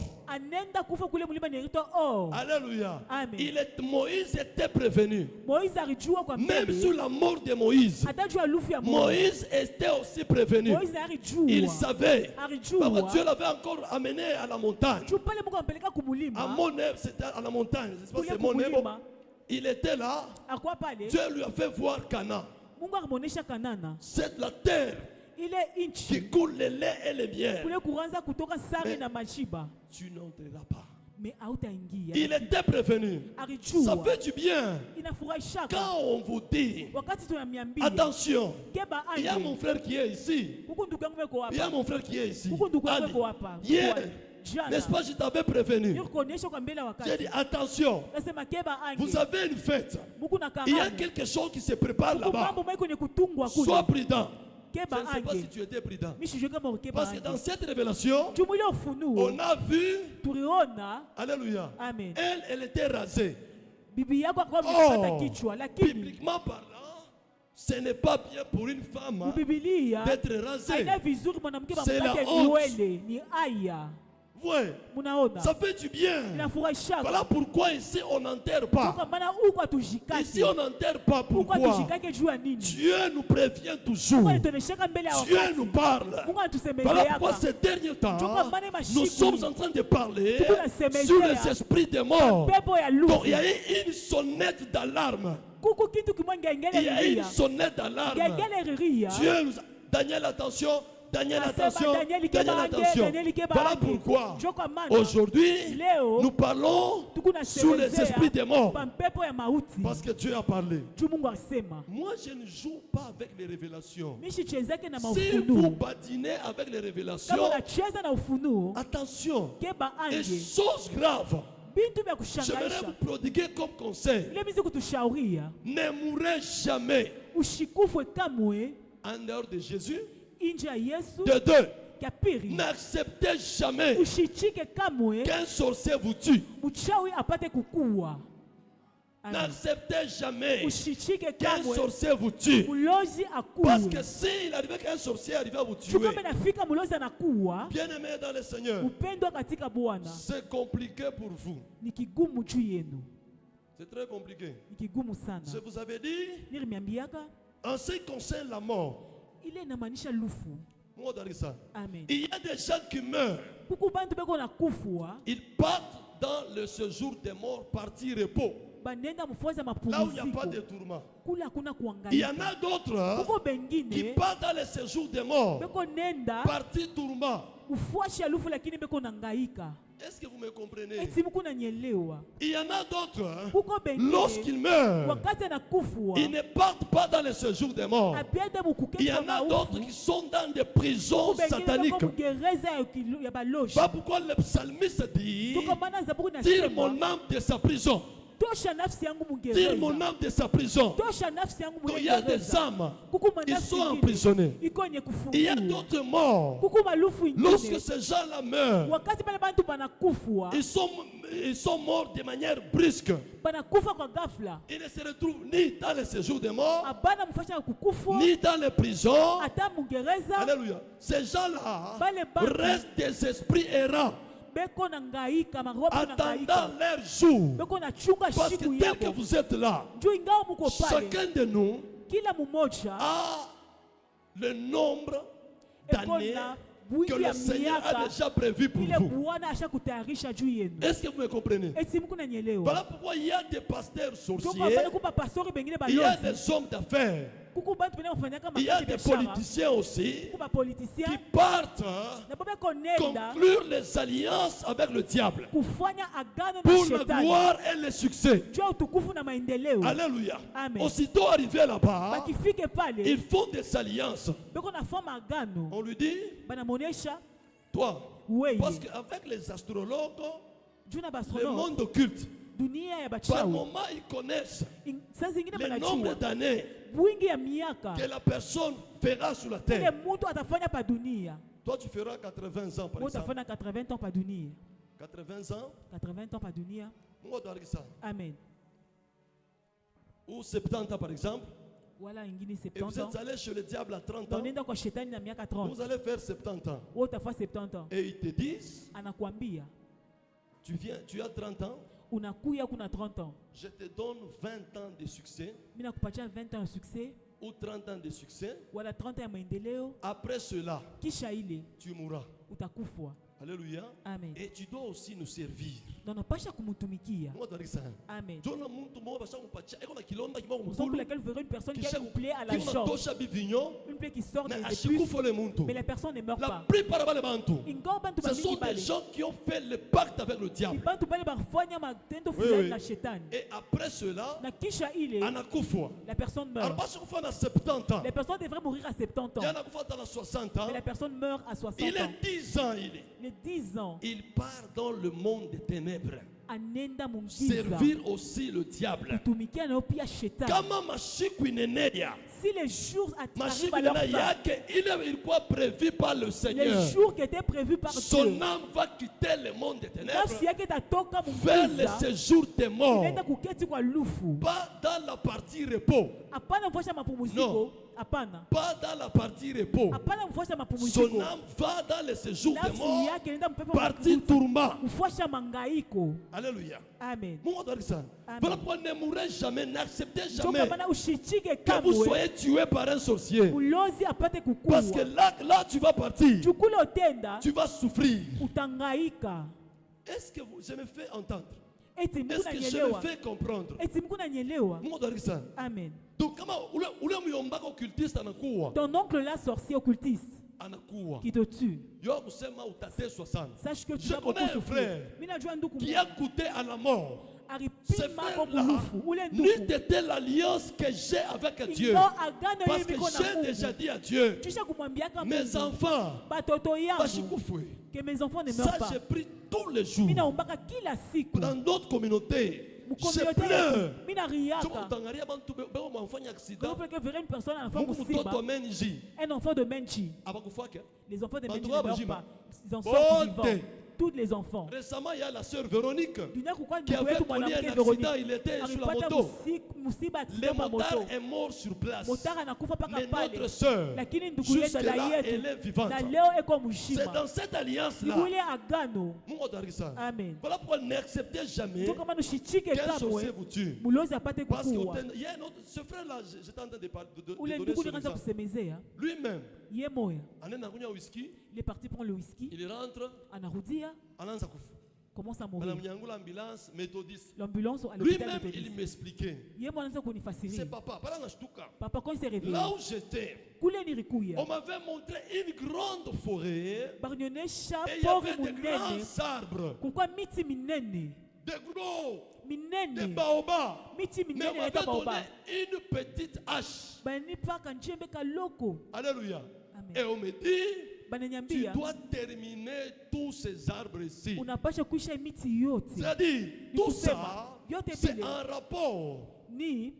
Alléluia. Moïse était prévenu. Même sur la mort de Moïse, Moïse était aussi prévenu. Il savait. Dieu l'avait encore amené à la montagne. À Moab, c'était à la montagne. C'est Moab. Il était là. Dieu lui a fait voir Canaan. C'est la terre qui coule le lait et le miel. Mais tu n'entreras pas. Il était prévenu. Ça fait du bien. Quand on vous dit, attention, il y a mon frère qui est ici. Il y a mon frère qui est ici. Hier, n'est-ce pas, je t'avais prévenu. J'ai dit, attention, vous avez une fête. Il y a quelque chose qui se prépare là-bas. Sois prudent. Je ne sais pas si tu étais prudent. Parce que dans cette révélation, on a vu, alléluia, elle était rasée. Or, bibliquement parlant, ce n'est pas bien pour une femme d'être rasée. C'est la honte. Ouais. Ça fait du bien. Voilà pourquoi ici on n'enterre pas. Ici on n'enterre pas. Pourquoi? Dieu nous prévient toujours. Dieu nous parle. Voilà pourquoi ces derniers temps, nous sommes en train de parler sur les esprits des morts. Donc il y a eu une sonnette d'alarme. Il y a eu une sonnette d'alarme. Dieu nous a... Daniel, attention. Daniel, attention. Daniel, attention. Voilà pourquoi aujourd'hui nous parlons sur les esprits des morts. Parce que Dieu a parlé. Moi, je ne joue pas avec les révélations. Si vous badinez avec les révélations, attention. Et chose grave, j'aimerais vous prodiguer comme conseil. Ne mourrez jamais en dehors de Jésus. De deux, n'acceptez jamais qu'un sorcier vous tue. N'acceptez jamais qu'un sorcier vous tue. Parce que s'il arrivait qu'un sorcier arrivait à vous tuer, bien aimé dans le Seigneur, c'est compliqué pour vous. C'est très compliqué. Je vous avais dit, en ce qui concerne la mort, il y a des gens qui meurent. Ils partent dans le séjour des morts, partie repos. Là où il n'y a pas de tourment. Il y en a d'autres qui partent dans le séjour des morts, partie tourment. Est-ce que vous me comprenez? Il y en a d'autres, lorsqu'ils meurent, ils ne partent pas dans le séjour des morts. Il y en a d'autres qui sont dans des prisons sataniques. Pas pourquoi le psalmiste dit, tire mon âme de sa prison. Tire mon âme de sa prison. Donc, il y a des âmes qui sont emprisonnées. Il y a d'autres morts. Lorsque ces gens-là meurent, ils sont morts de manière brusque. Ils ne se retrouvent ni dans le séjour des morts, ni dans les prisons. Alléluia. Ces gens-là restent des esprits errants, attendant leur jour. Parce que tel que vous êtes là, chacun de nous a le nombre d'années que le Seigneur a déjà prévu pour vous. Est-ce que vous me comprenez? Voilà pourquoi il y a des pasteurs sorciers, il y a des hommes d'affaires, il y a des politiciens aussi qui partent conclure les alliances avec le diable pour la gloire et le succès. Alléluia. Aussitôt arrivé là-bas, ils font des alliances. On lui dit, toi, parce qu'avec les astrologues, le monde occulte, par moment ils connaissent le nombre d'années que la personne fera sur la terre. Toi tu feras 80 ans par exemple. 80 ans. Amen. Ou 70 ans par exemple. Wala ingine Et vous 70 ans. êtes allé chez le diable à 30 ans. Unaenda kwa shetani na miaka Vous 30. allez faire 70 ans. Wewe utafaa 70 ans. Et ils te disent, Anakuambia tu as 30 ans, unakuya kuna 30 ans. je te donne 20 ans de succès Mimi nakupatia 20 ans de succès ou 30 ans de succès. wala 30 ans ya maendeleo. Après cela, Kisha ile tu mourras. utakufwa. Alléluia. Amen. Et tu dois aussi nous servir. Na unapasha kumutumikia. Moi, tu ça. Amen. Jona muntu mo basha kumpatia eko na kilonda kibao Vous savez mukulu. laquelle vous verrez une personne qui Kisha a une plaie à la kibona jambe. tosha bivignon. Une plaie qui sort Mais des ashikufa puces. le muntu. Mais la personne ne meurt La pas. plupart bale bantu. Ingawa bantu Ce sont bamingi des bale. gens qui ont fait le pacte avec le diable. Bantu bale bafanya matendo Oui, fulani oui. na shetani. Et après cela, Na kisha ile anakufa. la personne Alors meurt. parce qu'on fait à 70 ans. Les personnes devraient mourir à 70 Il y ans. en a qui font à 60 ans. Mais la personne meurt à 60 Il ans. est 10 ans, il est. Les 10 ans. Il part dans le monde des ténèbres. Anenda mungiza. Servir aussi le diable. Kutumikia na pia shetani. Kama mashiku ineneya. Si les jours arrivent Mashiku à leur ineneya fin, yake il quoi prévu par le les Seigneur. jours qui étaient prévus par Son Dieu. âme va quitter le monde des ténèbres Nafsi yake itatoka vers le mungiza. séjour des morts. Inaenda kuketi kwa lufu. Pas dans la partie repos. Hapana mfosha mapumziko. Non. Hapana. Pas dans la partie repos. Hapana mfosha Son mapumziko. âme va dans le séjour des Nafsi morts. yake inaenda mpepo Partie tourment. mfosha mangaiko. Alléluia. Amen. Mungu atubariki sana. Amen. Voilà pourquoi ne mourrez jamais, n'acceptez Ndio jamais maana ushichike que vous kamwe. soyez tué par un sorcier. Ulozi apate Parce que kukua. là tu vas partir. Chukula utenda Tu vas souffrir. utangaika. Est-ce que je me fais entendre? Eti Mungu Est-ce que je me nanyelewa. fais comprendre? Eti Mungu nanyelewa. Mungu atubariki sana. Amen. Donc kama ule myombaka occultiste anakuwa. Ton oncle là, sorcier occultiste, Anakuwa. qui te tue. Yo kusema utateswa sana. Sache que tu Je vas beaucoup connais un souffrir. frère Mina jua nduku qui a goûté à la mort. Ce aripima kwa frère-là, bulufu. Ule n'eût nduku. été l'alliance que j'ai avec Dieu. Ingo agano Parce yeye que miko na j'ai déjà Mungu. dit à Dieu, Kisha kumwambiaka mes Mungu. enfants, Batoto yangu. bashikufwe. Que mes enfants ne Ça, meurent pas. j'ai pris tous les jours. Mina ombaka kila siku. Dans d'autres communautés, je Mukomyote pleure. yetu. Mina riaka. Tukutangaria bantu beko mafanya accident. Comment peut-être que verrait une personne, un enfant Mungu mtoto musiba, amenji. un enfant de Menchi. Abakufake. Les enfants de Menchi Bantu ne meurent bajima. pas. Ils en Bonte. sortent vivants. Tous les enfants. Récemment, il y a la sœur Véronique Dunia kukua qui ndugu avait yetu connu un mwanamke accident. Veronique. Il était sur la Amepata moto. musiba Le accident kwa motard moto. est mort sur place. Motard anakufa paka Mais pale. notre sœur, Lakini ndugu yetu jusque-là, dada elle est yetu vivante. na leo eko C'est mshima. dans cette alliance-là. Ni ile agano. Mungu atubariki sana. Amen. Voilà pourquoi n'acceptez jamais Ndio kama nushitike qu'un sorcier kamwe. vous tue. Mulozi apate Parce kukua. qu'il y a un autre, ce frère-là, j'étais en train de parler, de Ule donner ndugu son nikaanza exemple. kusemezea. Lui-même, Ye moya. anaenda kunywa whisky, Il est parti prendre le whisky. il rentre, Anarudia. anaanza kufa. Commence à Bana mourir. mnyangula ambulance méthodiste. L'ambulance à l'hôpital Lui-même, méthodiste. il m'expliquait. Ye mwana anza C'est kunifasiria. papa, pas dans la Papa quand il s'est réveillé. Là où j'étais, Kule nilikuya. on m'avait montré une grande forêt Barnyonesha et il y pori avait des munene. grands arbres, Kulikuwa miti minene. des gros, des Minene. baobabs. Miti Mais minene on m'avait inaitwa donné baobab. une petite hache. Banipaka njembe kaloko. Alléluia. Amen. Et on me dit, tu Bananyambia dois terminer tous ces arbres ici. unapasha kuisha miti yote. C'est-à-dire, tout ça, yote c'est vile. un rapport. Ni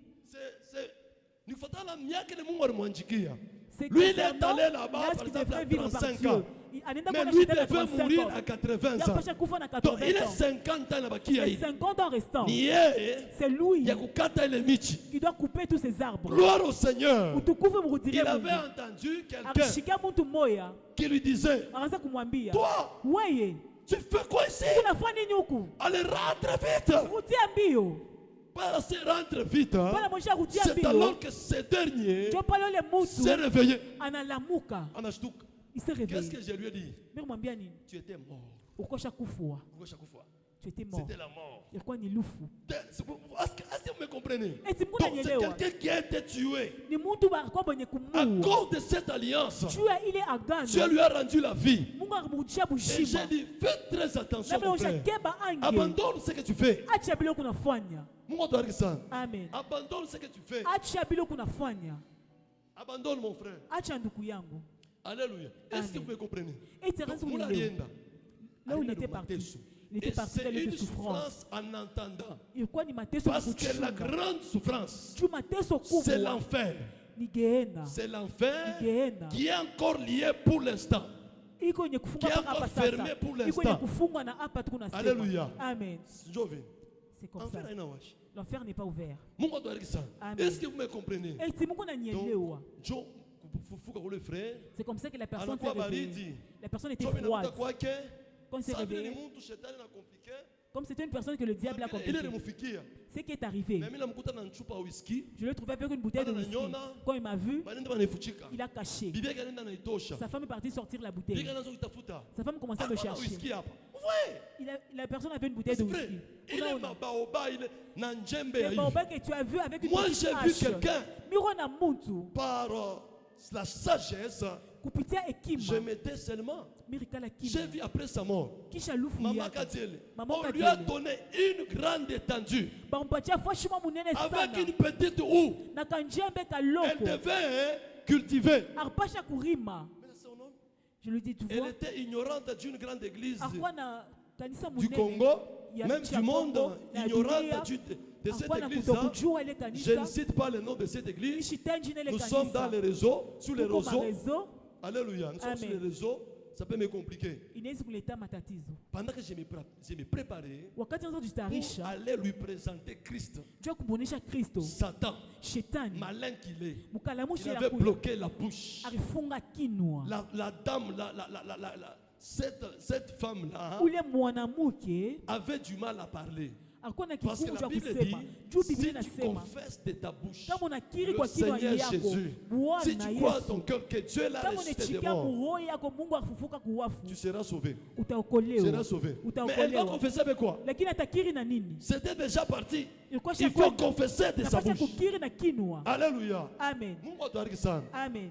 Ni fatala miaka ni Mungu alimwanjikia. c'est Lui, il est concernant allé là-bas, l'âge par qu'il exemple, à devrait vivre par 35 Dieu. ans. Anaenda Mais kwa lui shida ya devait 35 mourir ans. à 80 ans. Yapasha kufa na Donc, il 80 est ans. 50 ans là-bas. Les 50 ans restants. Ni yeye C'est lui ya kukata ile michi. qui doit couper tous ces arbres. Gloire au Seigneur. Utukufu Il mrudie avait Mungu. entendu quelqu'un Akishika mtu mmoja qui lui disait, anaanza kumwambia, toi, wewe tu fais quoi ici? unafanya nini huku? Allez, rentre vite. Rudia mbio. Parce que rentre vite. Hein. Bwana mwisha rudia C'est mbio. alors que ce dernier Ndio pale yule s'est mtu réveillé. analamuka. Anashtuka. Il s'est Qu'est-ce réveillé. que je lui ai dit? Mimi mwambia nini? Tu étais mort. Ukosha kufua. Pourquoi chaque fois? Tu étais mort. C'était la mort. Ilikuwa ni lufu. Est-ce que vous me comprenez? Eti Mungu Donc c'est ananielewa. quelqu'un qui a été tué. Ni mtu barikuwa mwenye À kumua. cause de cette alliance, Juu ya ile Dieu agano. lui a rendu la vie. Mungu akamrudishia Et j'ai bushima. dit, fais très attention Labda mon frère. ushakeba ange. Abandonne ce que tu fais. Acha bila kunafanya. Mungu atubariki sana. Amen. Abandonne ce que tu fais. Acha bila kunafanya. Abandonne mon frère. Acha ndugu yangu. Alléluia. Est-ce que Amen. vous me comprenez? Et tu Donc, raison Moula Léo. alienda. Là où il Alienda était de parti. mateso. Il était Et parti c'est dans les une souffrances. souffrance en entendant. Ilikuwa ni mateso ya Parce que la kuchunga. grande souffrance, Juu mateso c'est kubwa l'enfer. ni Gehenna. C'est l'enfer Gehenna. qui est encore lié pour l'instant. Iko yenye kufungwa Qui est mpaka hapa encore fermé sasa. pour Iko yenye l'instant. kufungwa na hapa tuko nasema. Alléluia. Amen. Jovin. C'est comme ça. L'enfer n'est pas ouvert. Amen. Est-ce que vous me comprenez? Donc, c'est comme ça que la personne s'est réveillée. La personne était froide. Quand il s'est réveillé, comme c'était une personne que le diable a compliqué. Ce qui est arrivé, je l'ai trouvé avec une bouteille de whisky. Quand il m'a vu, il a caché. Sa femme est partie sortir la bouteille. Sa femme commençait à me chercher. La personne avait une bouteille de whisky. Le baobab que tu as vu avec une moi, petite j'ai vu quelqu'un par la sagesse. Je mettais seulement. J'ai vu après sa mort. Maman Kadiele. On lui a donné une grande étendue. Avec une petite roue. Elle devait cultiver. Je lui dis, tu vois. Elle était ignorante d'une grande église du Congo, même du monde, ignorante de cette église. Je ne cite pas le nom de cette église. Nous sommes dans les réseaux, sur les réseaux. Alléluia, nous sommes sur les réseaux. Ça peut me compliquer. Pendant que je me préparais pour aller lui présenter Christ, Satan, malin qu'il est, il avait bloqué la bouche. La dame, cette femme-là avait du mal à parler. Parce que la Bible dit, si tu confesses de ta bouche le Seigneur Jésus, si tu crois dans ton cœur que Dieu l'a ressuscité de mort, tu seras sauvé. Tu seras sauvé. Mais elle va confesser avec quoi? C'était déjà parti. Il faut confesser de sa bouche. Alléluia. Amen.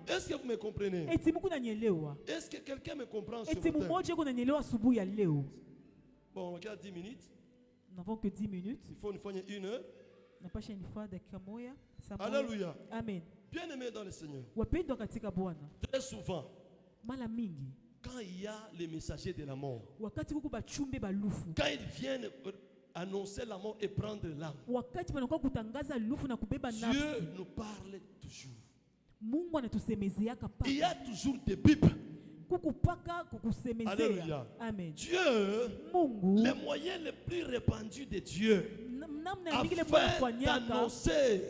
Est-ce que vous me comprenez? Est-ce que quelqu'un me comprend ce matin? Bon, on regarde 10 minutes. Nous n'avons que 10 minutes. Il faut une fois 1 heure. Alléluia. Amen. Bien aimé dans le Seigneur. Très souvent, quand il y a les messagers de la mort, quand ils viennent annoncer la mort et prendre l'âme, Dieu nous parle toujours. Il y a toujours des bibles. Alléluia. Amen. Dieu, les moyens les plus répandus de Dieu, afin d'annoncer,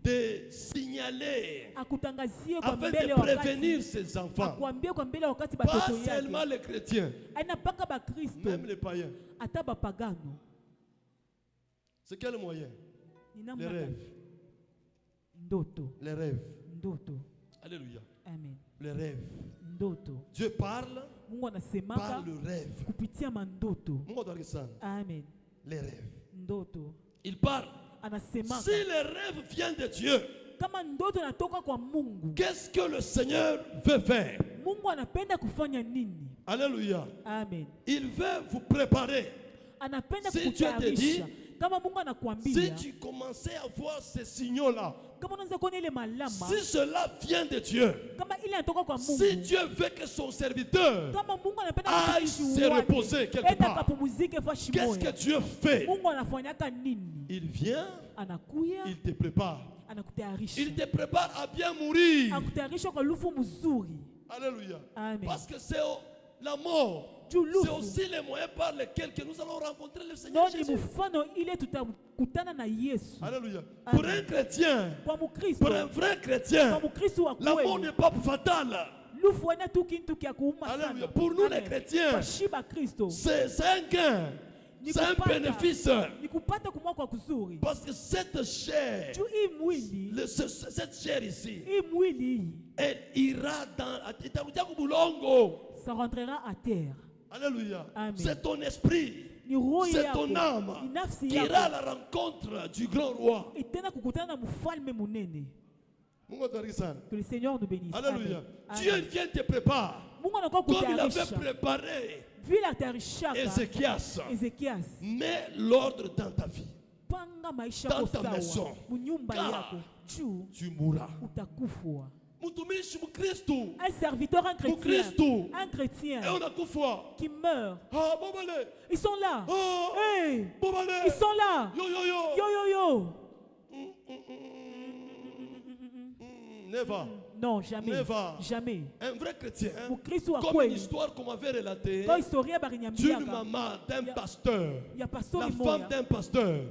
de signaler, afin de prévenir ses enfants. Pas seulement les chrétiens, même les païens. C'est quel moyen? Les rêves. Les rêves. Alléluia. Amen. Les rêves. Dieu parle par le rêve. Amen. Les rêves. Il parle. Si les rêves viennent de Dieu, qu'est-ce que le Seigneur veut faire? Alléluia. Amen. Il veut vous préparer. Si Dieu te dit, si tu commençais à voir ces signaux-là, si cela vient de Dieu, si Dieu veut que son serviteur aille se reposer quelque part, qu'est-ce que Dieu fait? Il vient, il te prépare. Il te prépare à bien mourir. Alléluia. Parce que c'est la mort. C'est aussi les moyens par lesquels que nous allons rencontrer le Seigneur Jésus. Alléluia. Pour un chrétien, pour un vrai chrétien, la mort n'est pas fatale. Alléluia. Pour nous les chrétiens, c'est un gain. C'est un bénéfice. Parce que cette chair, cette chair ici, elle ira dans. Ça rentrera à terre. Alléluia. C'est ton esprit, c'est ton âme qui ira à la rencontre du grand roi. Que le Seigneur nous bénisse. Alléluia. Dieu vient te préparer comme il avait préparé Ézéchias. Mets l'ordre dans ta vie, dans ta maison, car tu mourras. Un serviteur, un chrétien qui meurt. Ils sont là. Hey. Ils sont là. Yo. Never. Non, jamais. Never. Jamais. Un vrai chrétien, Mukristo wa comme kweli. une histoire qu'on m'avait relatée Kwa historia barinyambiaka. d'une maman, d'un pasteur, Ya pastori la moya. femme d'un pasteur.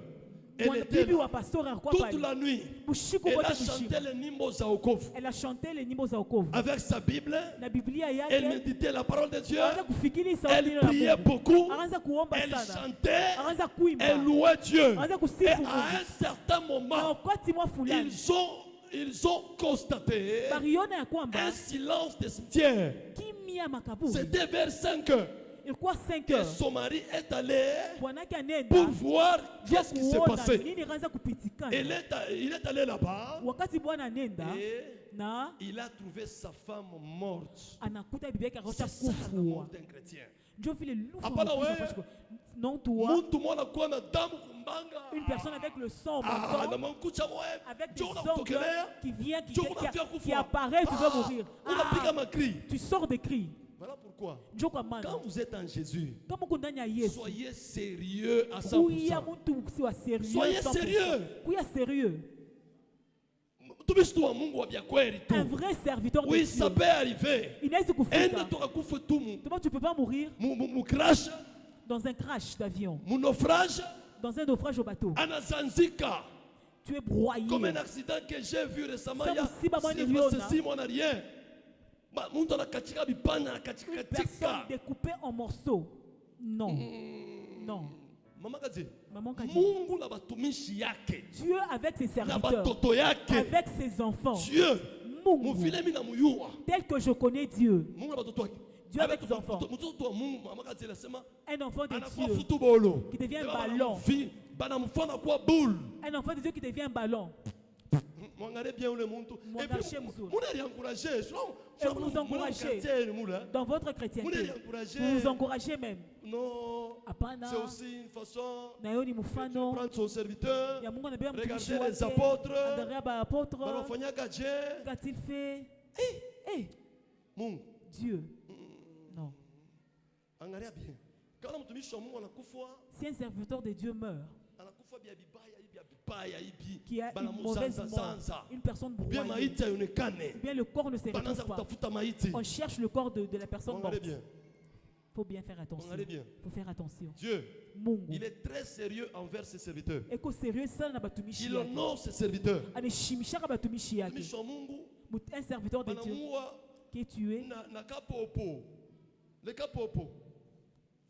Elle était Bibi wa là pastor alikuwa toute pale. la nuit. Bushiku Elle bote a chanté bushima. les nyimbo za wokovu. Elle a chanté les nyimbo za wokovu. Avec sa Bible, Na Biblia elle yake. méditait la parole de Dieu. Akaanza kufikiri sauti Elle ile la priait Mungu. beaucoup. Akaanza kuomba Elle sana. chantait. Akaanza kuimba. Elle louait Dieu. Akaanza Et kusifu à Mungu. un certain Na moment, wakati mwa fulani. ils ont constaté Bariona ya kwamba un silence de cimetière. kimya makaburi. C'était vers 5 heures Ilikuwa 5 que heures. son mari est allé Bwanake anaenda. pour voir qu'est-ce qui s'est passé. Nini kaanza kupitikana. Il est allé là-bas Wakati bwana anaenda et na il a trouvé sa femme morte. anakuta bibi yake akosha C'est ça la kufua. mort d'un chrétien. Ndio vile lufu. Hapana wewe. Non toi. Mtu mwana kuwa na damu kumbanga. Une personne avec le sang au Ah, na menton. mankucha wewe. Avec des Ndio ongles unakutokelea. qui vient, qui qui apparaît, tu vas mourir. Unapiga makri. Tu sors des cris. Voilà pourquoi. Ndio kwa maana. Quand vous êtes en Jésus, Kama uko ndani ya Yesu. soyez sérieux à Kuya 100%. mtu siwa sérieux. Soyez 100%. sérieux. Kuya sérieux. Mtumishi wa Mungu wa kweli tu. Un vrai serviteur de Oui, Dieu. ça peut arriver. Inaweza kufika. Enda tukakufa tu Comment tu peux pas mourir mu crash, dans un crash d'avion, mu naufrage, dans un naufrage au bateau. anazanzika. Tu es broyé. Comme un accident que j'ai vu récemment, Ça il y a aussi, maman, niliona. 6 mois en arrière. Mtu anakatika bipana, Personne katika. découpée en morceaux. Non. Non. Mama kazi. Maman Kadi. Mungu na batumishi yake. Dieu avec ses Na serviteurs, batoto yake. avec ses enfants. Dieu. Mungu, Mufile mina muyua. tel que je connais Dieu. Mungu na batoto yake. Dieu avec ses enfants. Mtoto wa Mungu mama kazi anasema Un enfant de anakuwa Dieu futubolo. qui devient un ballon. Banamfana kwa boule. Un enfant de Dieu qui devient un ballon. Mwangalie bien ule muntu. Et Mwangalie puis, mzuri. muna encourager. Et vous encouragez dans votre chrétienté. Vous vous encouragez même. Non. Apana. C'est aussi une façon Nayo ni de mfano. prendre son serviteur. Ya Mungu anabeba mtumishi Regardez les wake. apôtres. Angalia baapôtre. Banafanyaka je. Qu'a-t-il fait? Eh, Mungu. Dieu. Non. Angalia bien. Quand mtumishi wa Mungu anakufa, Si un serviteur de Dieu meurt, anakufa bia bibaya hivi. qui a une mauvaise mort, une personne Bien broyée, maiti haionekane. bien le corps ne se Banaanza retrouve pas. kutafuta maiti. On cherche le corps de la personne Angalia morte. bien. Il faut bien faire attention. Regardez bien. Il faut faire attention. Dieu, Mungu. il est très sérieux envers ses serviteurs. Eko sérieux sana na batumishi Il yake. honore ses serviteurs. Anaheshimishaka batumishi yake. Mtumishi wa Mungu Un serviteur de Dieu banamuua qui est tué. na kapopo. Le kapopo.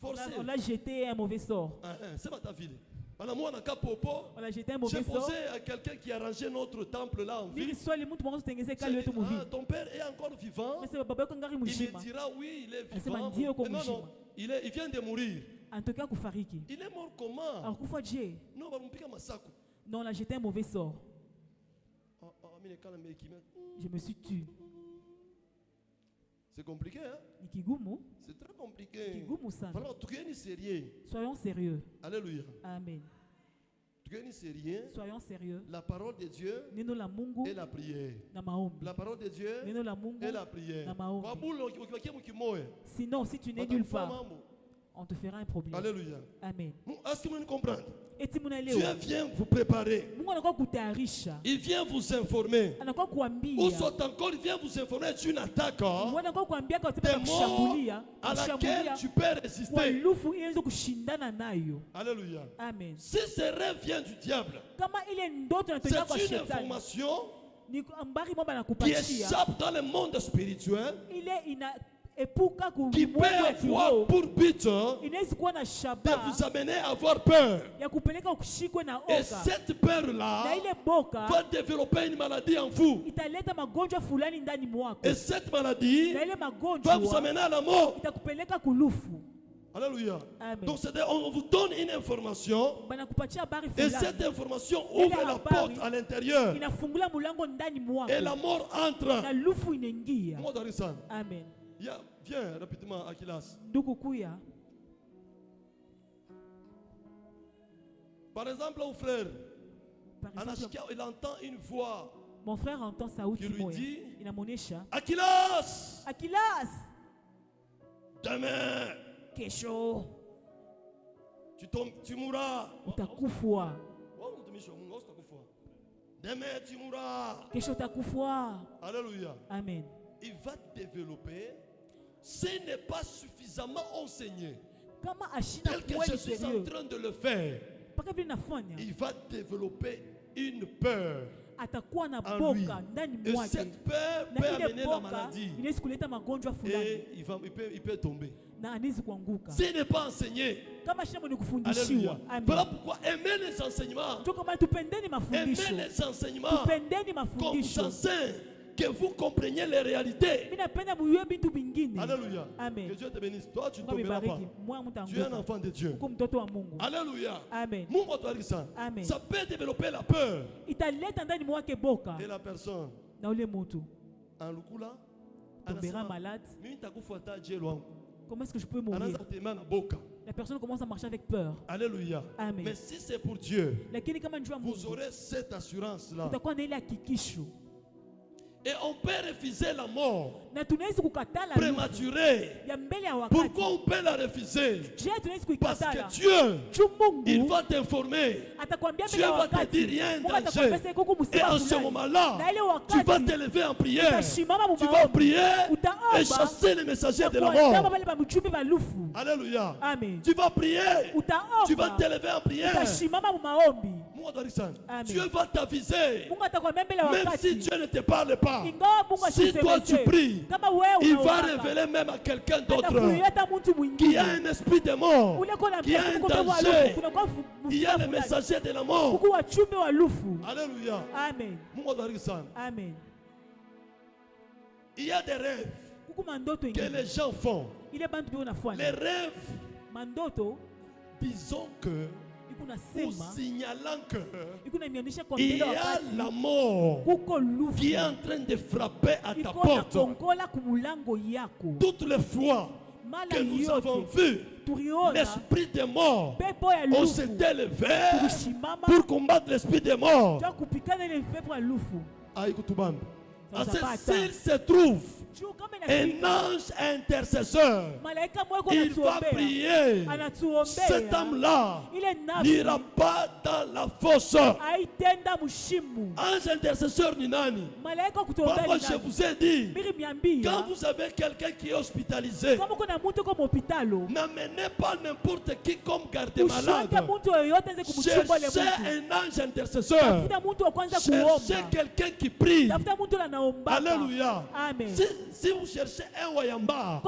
Forcé. On l'a jeté un mauvais sort. C'est ma ta ville. Banamuua na kapopo. On l'a jeté un J'ai mauvais sort. posé à quelqu'un qui a rangé notre temple là en ville. Nili swali mtu mwanzo tengeze J'ai kali dit, wetu muvi. ton père est encore vivant. Mais c'est baba yako ngari Il me mujima. dira oui, il est Anasema vivant. ndiyo yuko Mais non, mzima. non, il vient de mourir. Anatokea kufariki. Il est mort comment? Akufa je? Non, bamupiga masaku. Non, on l'a jeté un mauvais sort. Je me suis tué. C'est compliqué, hein? Ni kigumu. C'est très compliqué. Kigumu sana. Alors, tu es sérieux. Soyons sérieux. Alléluia. Amen. Tu es sérieux. Soyons sérieux. La parole de Dieu Neno la Mungu et la prière. na maombi. La parole de Dieu Neno la Mungu et la prière. na maombi. Sinon, si tu n'es nulle part, on te fera un problème. Alléluia. Amen. Est-ce que vous comprenez? Eti muna Dieu leo. vient vous préparer. Mungu anakuwa kutayarisha. Il vient vous informer. Anakuwa Ou kuambia. soit encore, il vient vous informer d'une attaque Mungu anakuwa kuambia kwa des sababu ya mots kushambulia. à laquelle Kushambulia. tu peux Kwa résister. lufu ili uweze kushindana nayo. Alléluia. Amen. Si ce rêve vient du diable, Kama ile ndoto inatoka kwa c'est une shetani. information Ni ambari mwamba qui nakupatia. échappe dans le monde spirituel, Ile inaepuka qui peut avoir pour but inaweza kuwa na de shabaha vous amener à avoir peur. ya kupeleka ushikwe na Et oga. cette Na peur-là ile boka va développer une maladie en vous. italeta magonjwa fulani ndani mwako. Et cette maladie Na ile va vous magonjwa amener à la mort. itakupeleka kulufu. Alléluia. Amen. Donc on vous donne une information Banakupatia habari et fulani. cette information ouvre la porte à l'intérieur Inafungula mulango ndani mwako. et la mort entre. Na lufu inaingia. Moi, Darisan. Amen. Viens rapidement, Akilas. Ndugu kuya. Par exemple, mon frère, Par exemple, il entend une voix mon frère entend sauti qui lui moya. dit Inamuonesha. Akilas, Akilas. demain, Kesho. tu mourras. Utakufwa. Demain tu mourras. Alléluia. Amen. Il va développer. Ce n'est pas suffisamment enseigné. Tel que je suis en train de le faire. Il va développer une peur en lui. Et cette peur peut amener la maladie. Et il peut tomber. Ce n'est pas enseigné. Alléluia. Voilà pourquoi aimer les enseignements. Aimer les enseignements. Qu'on vous enseigne. Que vous compreniez les réalités. Alléluia. Amen. Que Dieu te bénisse. Toi, tu ne tomberas pas. Tu es un enfant de Dieu. Alléluia. Amen. Amen. Ça peut développer la peur. Et la personne. En Lukula. Tombera malade. Comment est-ce que je peux mourir? La personne commence à marcher avec peur. Alléluia. Amen. Mais si c'est pour Dieu, vous aurez cette assurance-là. Et on peut refuser la mort prématurée. Pourquoi on peut la refuser? Parce que Dieu, il va t'informer. Dieu va te dire il y a un danger. Et en ce moment-là, tu vas te lever en prière. Tu vas prier et chasser les messagers de la mort. Alléluia. Amen. Tu vas prier. Tu vas te lever en prière. Dieu va t'aviser. Même si Dieu ne te parle pas. Si toi tu pries, il va révéler même à quelqu'un d'autre qui a un esprit de mort, qui a un danger. Il y a le messager de la mort. Alléluia. Amen. Amen. Il y a des rêves que les gens font. Les rêves, disons que ou signalant que il y a la mort qui est en train de frapper à ta porte. Toutes les fois que nous avons vu l'esprit des morts, on s'est élevé pour combattre l'esprit des morts. S'il se trouve un ange intercesseur, il va prier. Cet homme-là n'ira pas dans la fosse. Ange intercesseur Ninani. Parfois je vous ai dit, quand vous avez quelqu'un qui est hospitalisé, n'amenez pas n'importe qui comme garde-malade. Cherchez un ange intercesseur. Cherchez quelqu'un qui prie. Alléluia. Amen. Si vous cherchez un Wayamba,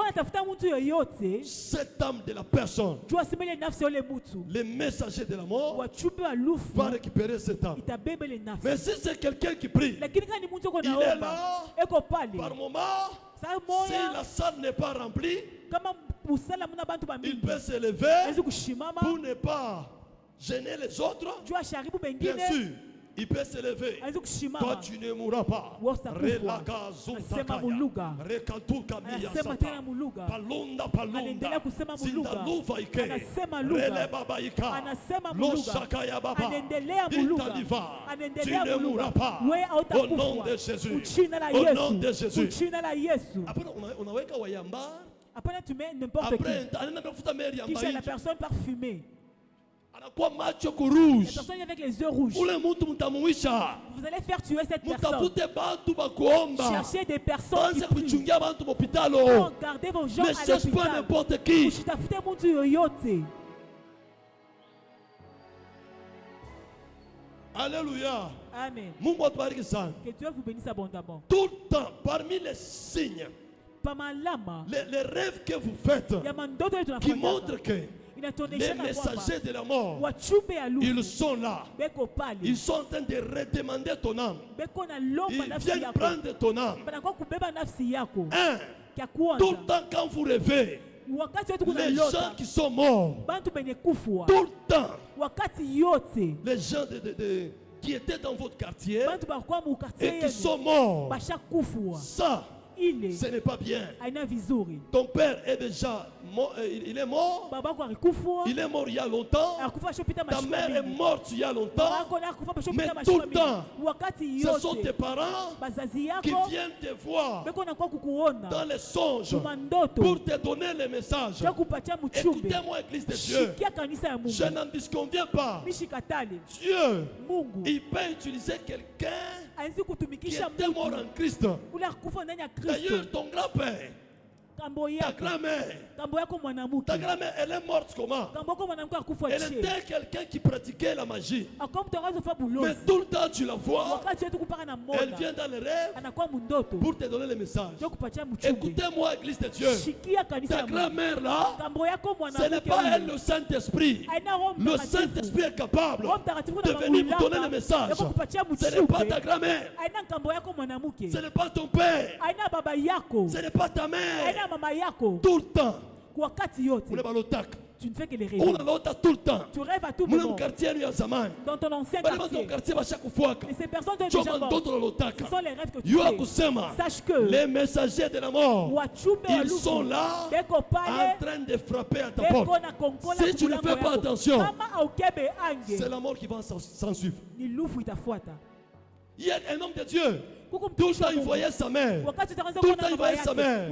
cet âme de la personne, le messager de la mort va récupérer cet âme. Mais si c'est quelqu'un qui prie, il est là, par moment, si la salle n'est pas remplie, il peut se lever pour ne pas gêner les autres. Bien sûr. Il peut se lever. Toi, tu ne mourras pas. Tu ne mourras pas. Au nom de Jésus. Au nom de Jésus. Après, tu mets n'importe qui. Tu cherches la personne parfumée. La personne avec les yeux rouges. Vous allez faire tuer cette personne. Cherchez des personnes qui prient. Gardez vos gens à l'hôpital. Alléluia. Amen. Que Dieu vous bénisse abondamment. Tout le temps, parmi les signes, les rêves que vous faites, qui montrent que les messagers de la mort, ils sont là. Ils sont en train de redemander ton âme. Ils viennent prendre ton âme. Tout le temps quand vous rêvez, les gens qui sont morts, tout le temps, les gens qui étaient dans votre quartier et qui sont morts, ça, ce n'est pas bien. Ton père est déjà mort, il est mort. Il est mort il y a longtemps. Ta mère est morte il y a longtemps. Mais tout le temps, ce sont tes parents qui viennent te voir dans les songes pour te donner les messages. Écoutez-moi, Église de Dieu. Je n'en disconviens pas. Dieu, il peut utiliser quelqu'un qui était mort en Christ. D'ailleurs, ton grand-père, ta grand-mère, elle est morte comment? Elle était quelqu'un qui pratiquait la magie. Mais tout le temps tu la vois, elle vient dans les rêves pour te donner les messages. Écoutez-moi, Église de Dieu. Ta grand-mère là, ce n'est pas elle le Saint-Esprit. Le Saint-Esprit est capable de venir vous donner les messages. Ce n'est pas ta grand-mère. Ce n'est pas ton père. Ce n'est pas ta mère. Tout le temps. Tu ne fais que les rêver. Tout le temps. Tu rêves à tout moment. Dans ton ancien quartier. Et ces personnes te disent, ce sont les rêves que tu fais. Sache que les messagers de la mort, ils sont là en train de frapper à ta porte. Si tu ne fais pas attention, c'est la mort qui va s'en suivre. Il y a un homme de Dieu. Tout le temps il voyait sa mère. Tout le temps il voyait sa mère.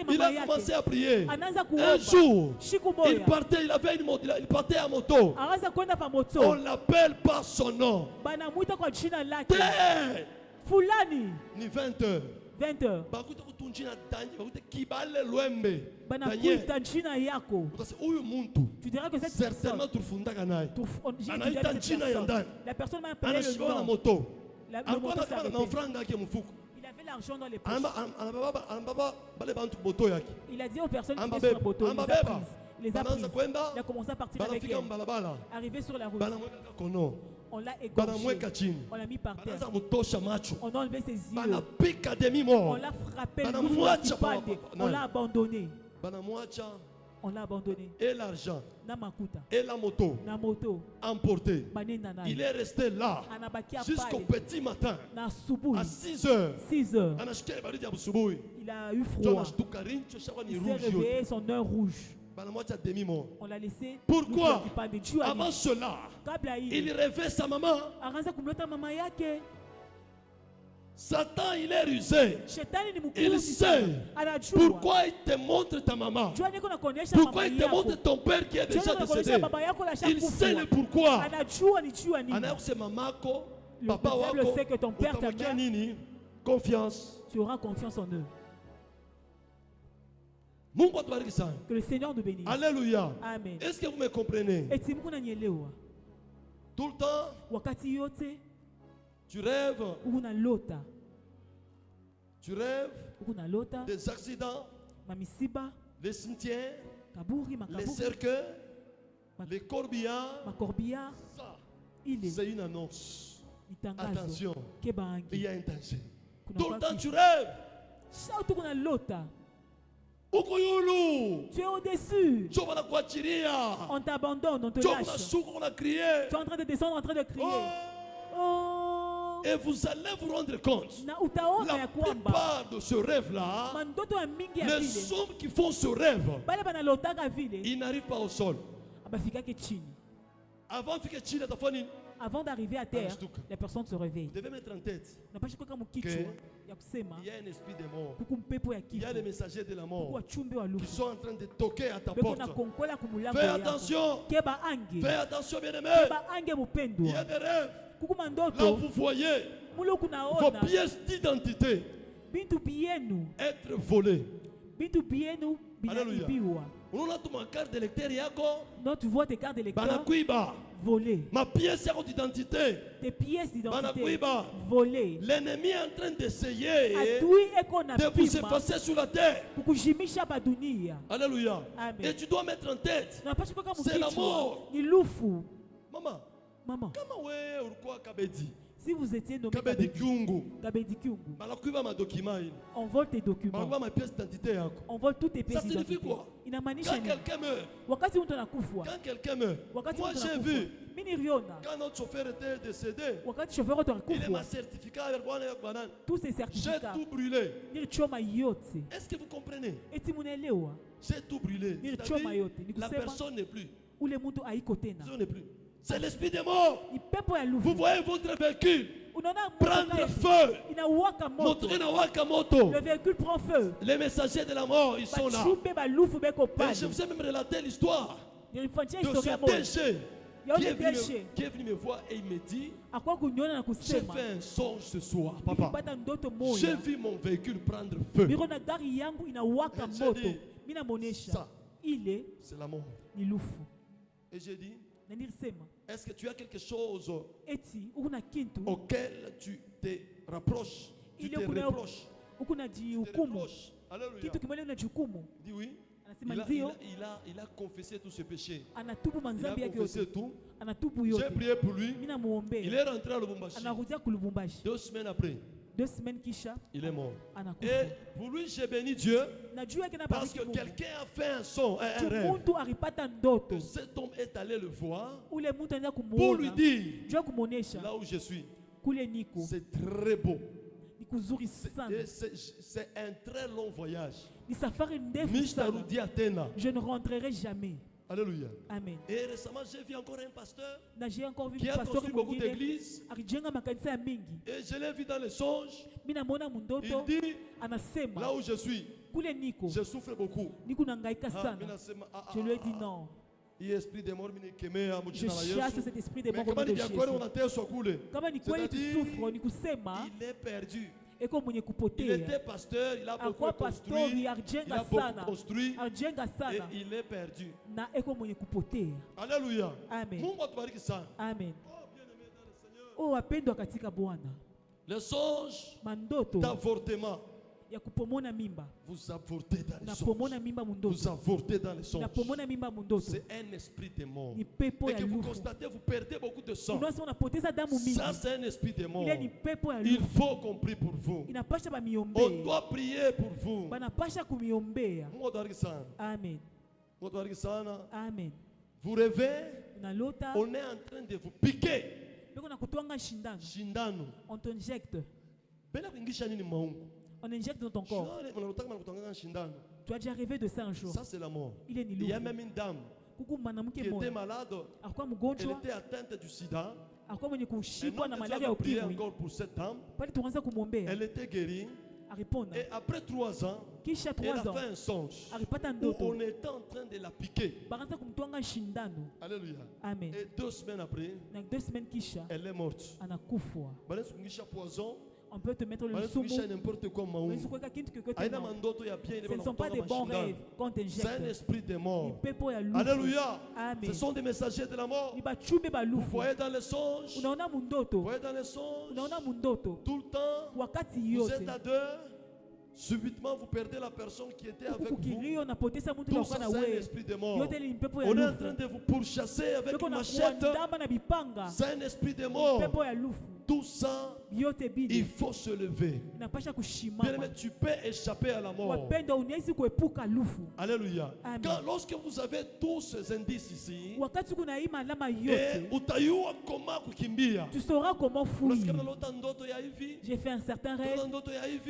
Il a commencé à prier. Un jour, il partait à moto. On l'appelle par son nom. Fulani. Ni 20h. 20h. Tu diras que cette personne, la personne m'a appelé le nom. Il avait l'argent dans les poches. Il a dit aux personnes qui étaient sur la moto, il les a prises. Il a commencé à partir avec elle. Arrivé sur la route, on l'a égorgé. On l'a mis par terre. On a enlevé ses yeux. On l'a frappé. On l'a abandonné. On l'a abandonné. Et l'argent. Et la moto. Emporté. Il est resté là jusqu'au petit matin. À 6 heures. 6 heures. Il a eu froid. Il s'est réveillé, son œil rouge. On l'a laissé. Pourquoi? Avant cela, il rêvait sa maman. Satan, il est rusé. Il sait pourquoi il te montre ta maman. Pourquoi il te montre ton père qui est déjà décédé. Il sait le pourquoi. Le fait que ton père t'a mis confiance. Tu auras confiance en eux. Que le Seigneur nous bénisse. Alléluia. Amen. Est-ce que vous me comprenez? Tout le temps, tu rêves. Tu rêves des accidents, les cimetières, les cercueils, les corbillards. Ça, c'est une annonce. Attention, il y a un danger. Tout le temps, tu rêves. Tu es au-dessus. On t'abandonne, on te lâche. Tu es en train de descendre, en train de crier. Oh. Et vous allez vous rendre compte, la plupart de ce rêve-là, les hommes qui font ce rêve, ils n'arrivent pas au sol. Avant d'arriver à terre, les personnes se réveillent. Vous devez mettre en tête qu'il y a un esprit de mort. Il y a des messagers de la mort qui sont en train de toquer à ta porte. Fais attention. Fais attention, bien-aimé. Il y a des rêves. Là où vous voyez vos pièces d'identité être volées. Alléluia. Tu vois tes cartes d'électeur volées. Ma pièce d'identité. Tes pièces d'identité volées. L'ennemi est en train d'essayer de vous effacer sur la terre. Alléluia. Et tu dois mettre en tête, c'est la mort. Maman. Si vous étiez nommé Kabedi Kyungu, on vole tes documents. On vole toutes tes pièces d'identité. Ça signifie quoi? Quand quelqu'un meurt, moi j'ai vu Quand notre chauffeur était décédé, il m'a certifié. Tous ces certificats. J'ai tout brûlé. Est-ce que vous comprenez? J'ai tout brûlé. La personne n'est plus. C'est l'esprit des morts. Vous voyez votre véhicule prendre feu. Le véhicule prend feu. Les messagers de la mort, ils sont là. Et je vous ai même relaté l'histoire de ce déchet qui est venu me voir et il me dit, j'ai fait un songe ce soir, papa. J'ai vu mon véhicule prendre feu. Ça, c'est la mort. Et j'ai dit, est-ce que tu as quelque chose auquel tu te rapproches? Tu te reproches? Alléluia. Dis oui. Il a confessé tous ses péchés. Il a confessé tout. J'ai prié pour lui. Il est rentré à Lubumbashi. 2 semaines après, il est mort. Et pour lui, j'ai béni Dieu parce que quelqu'un a fait un son, un rêve. Que cet homme est allé le voir pour lui dire, là où je suis, c'est très beau. C'est un très long voyage. Je ne rentrerai jamais. Alléluia. Amen. Et récemment, j'ai vu encore un pasteur qui a construit beaucoup d'églises. Et je l'ai vu dans les songes. Il dit, là où je suis, je souffre beaucoup. Je lui ai dit non. Je chasse cet esprit de mort au nom de Jésus. Il est perdu. Il était pasteur, il a beaucoup construit, et il est perdu. Alléluia. Amen. Amen. Oh, bien-aimé dans le Seigneur. Le songe d'avortement. Vous avortez dans les songes. Vous avortez dans les songes. C'est un esprit de mort. Et que vous constatez, vous perdez beaucoup de sang. Ça, c'est un esprit de mort. Il faut qu'on prie pour vous. On doit prier pour vous. Amen. Amen. Vous rêvez, on est en train de vous piquer. On t'injecte. On injecte dans ton corps. Tu as déjà rêvé de ça un jour. Ça, c'est la mort. Il y a même une dame qui était malade. Elle était atteinte du sida. Elle a prié encore pour cette dame. Elle était guérie. Et après 3 ans, elle a fait un songe où on était en train de la piquer. Alléluia. Amen. Et 2 semaines après, elle est morte. On peut te mettre le sumo. Ce ne sont pas des bons rêves qu'on t'injecte. C'est un esprit de mort. Alléluia. Ce sont des messagers de la mort. Vous voyez dans les songes. Vous voyez dans les songes. Tout le temps. Vous êtes à 2. Subitement, vous perdez la personne qui était avec vous. Tout ça, c'est un esprit de mort. On est en train de vous pourchasser avec une machette. C'est un esprit de mort. Tout ça, il faut se lever. Bien-aimé, tu peux échapper à la mort. Alléluia. Lorsque vous avez tous ces indices ici, tu sauras comment fuir. J'ai fait un certain rêve.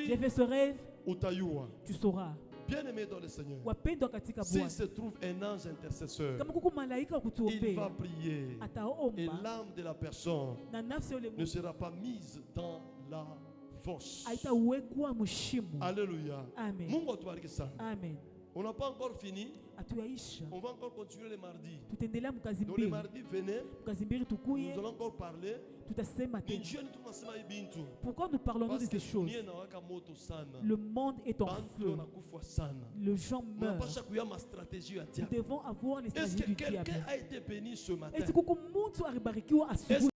J'ai fait ce rêve. Tu sauras. Bien-aimé dans le Seigneur, s'il se trouve un ange intercesseur, il va prier et l'âme de la personne ne sera pas mise dans la fosse. Alléluia. Amen. Amen. On n'a pas encore fini. On va encore continuer les mardis. Donc les mardis, venez. Nous allons encore parler. Pourquoi nous parlons de ces choses? Le monde est en feu. Les gens meurent. Nous devons avoir les stratégies du diable. Est-ce que quelqu'un a été béni ce matin? Est-ce que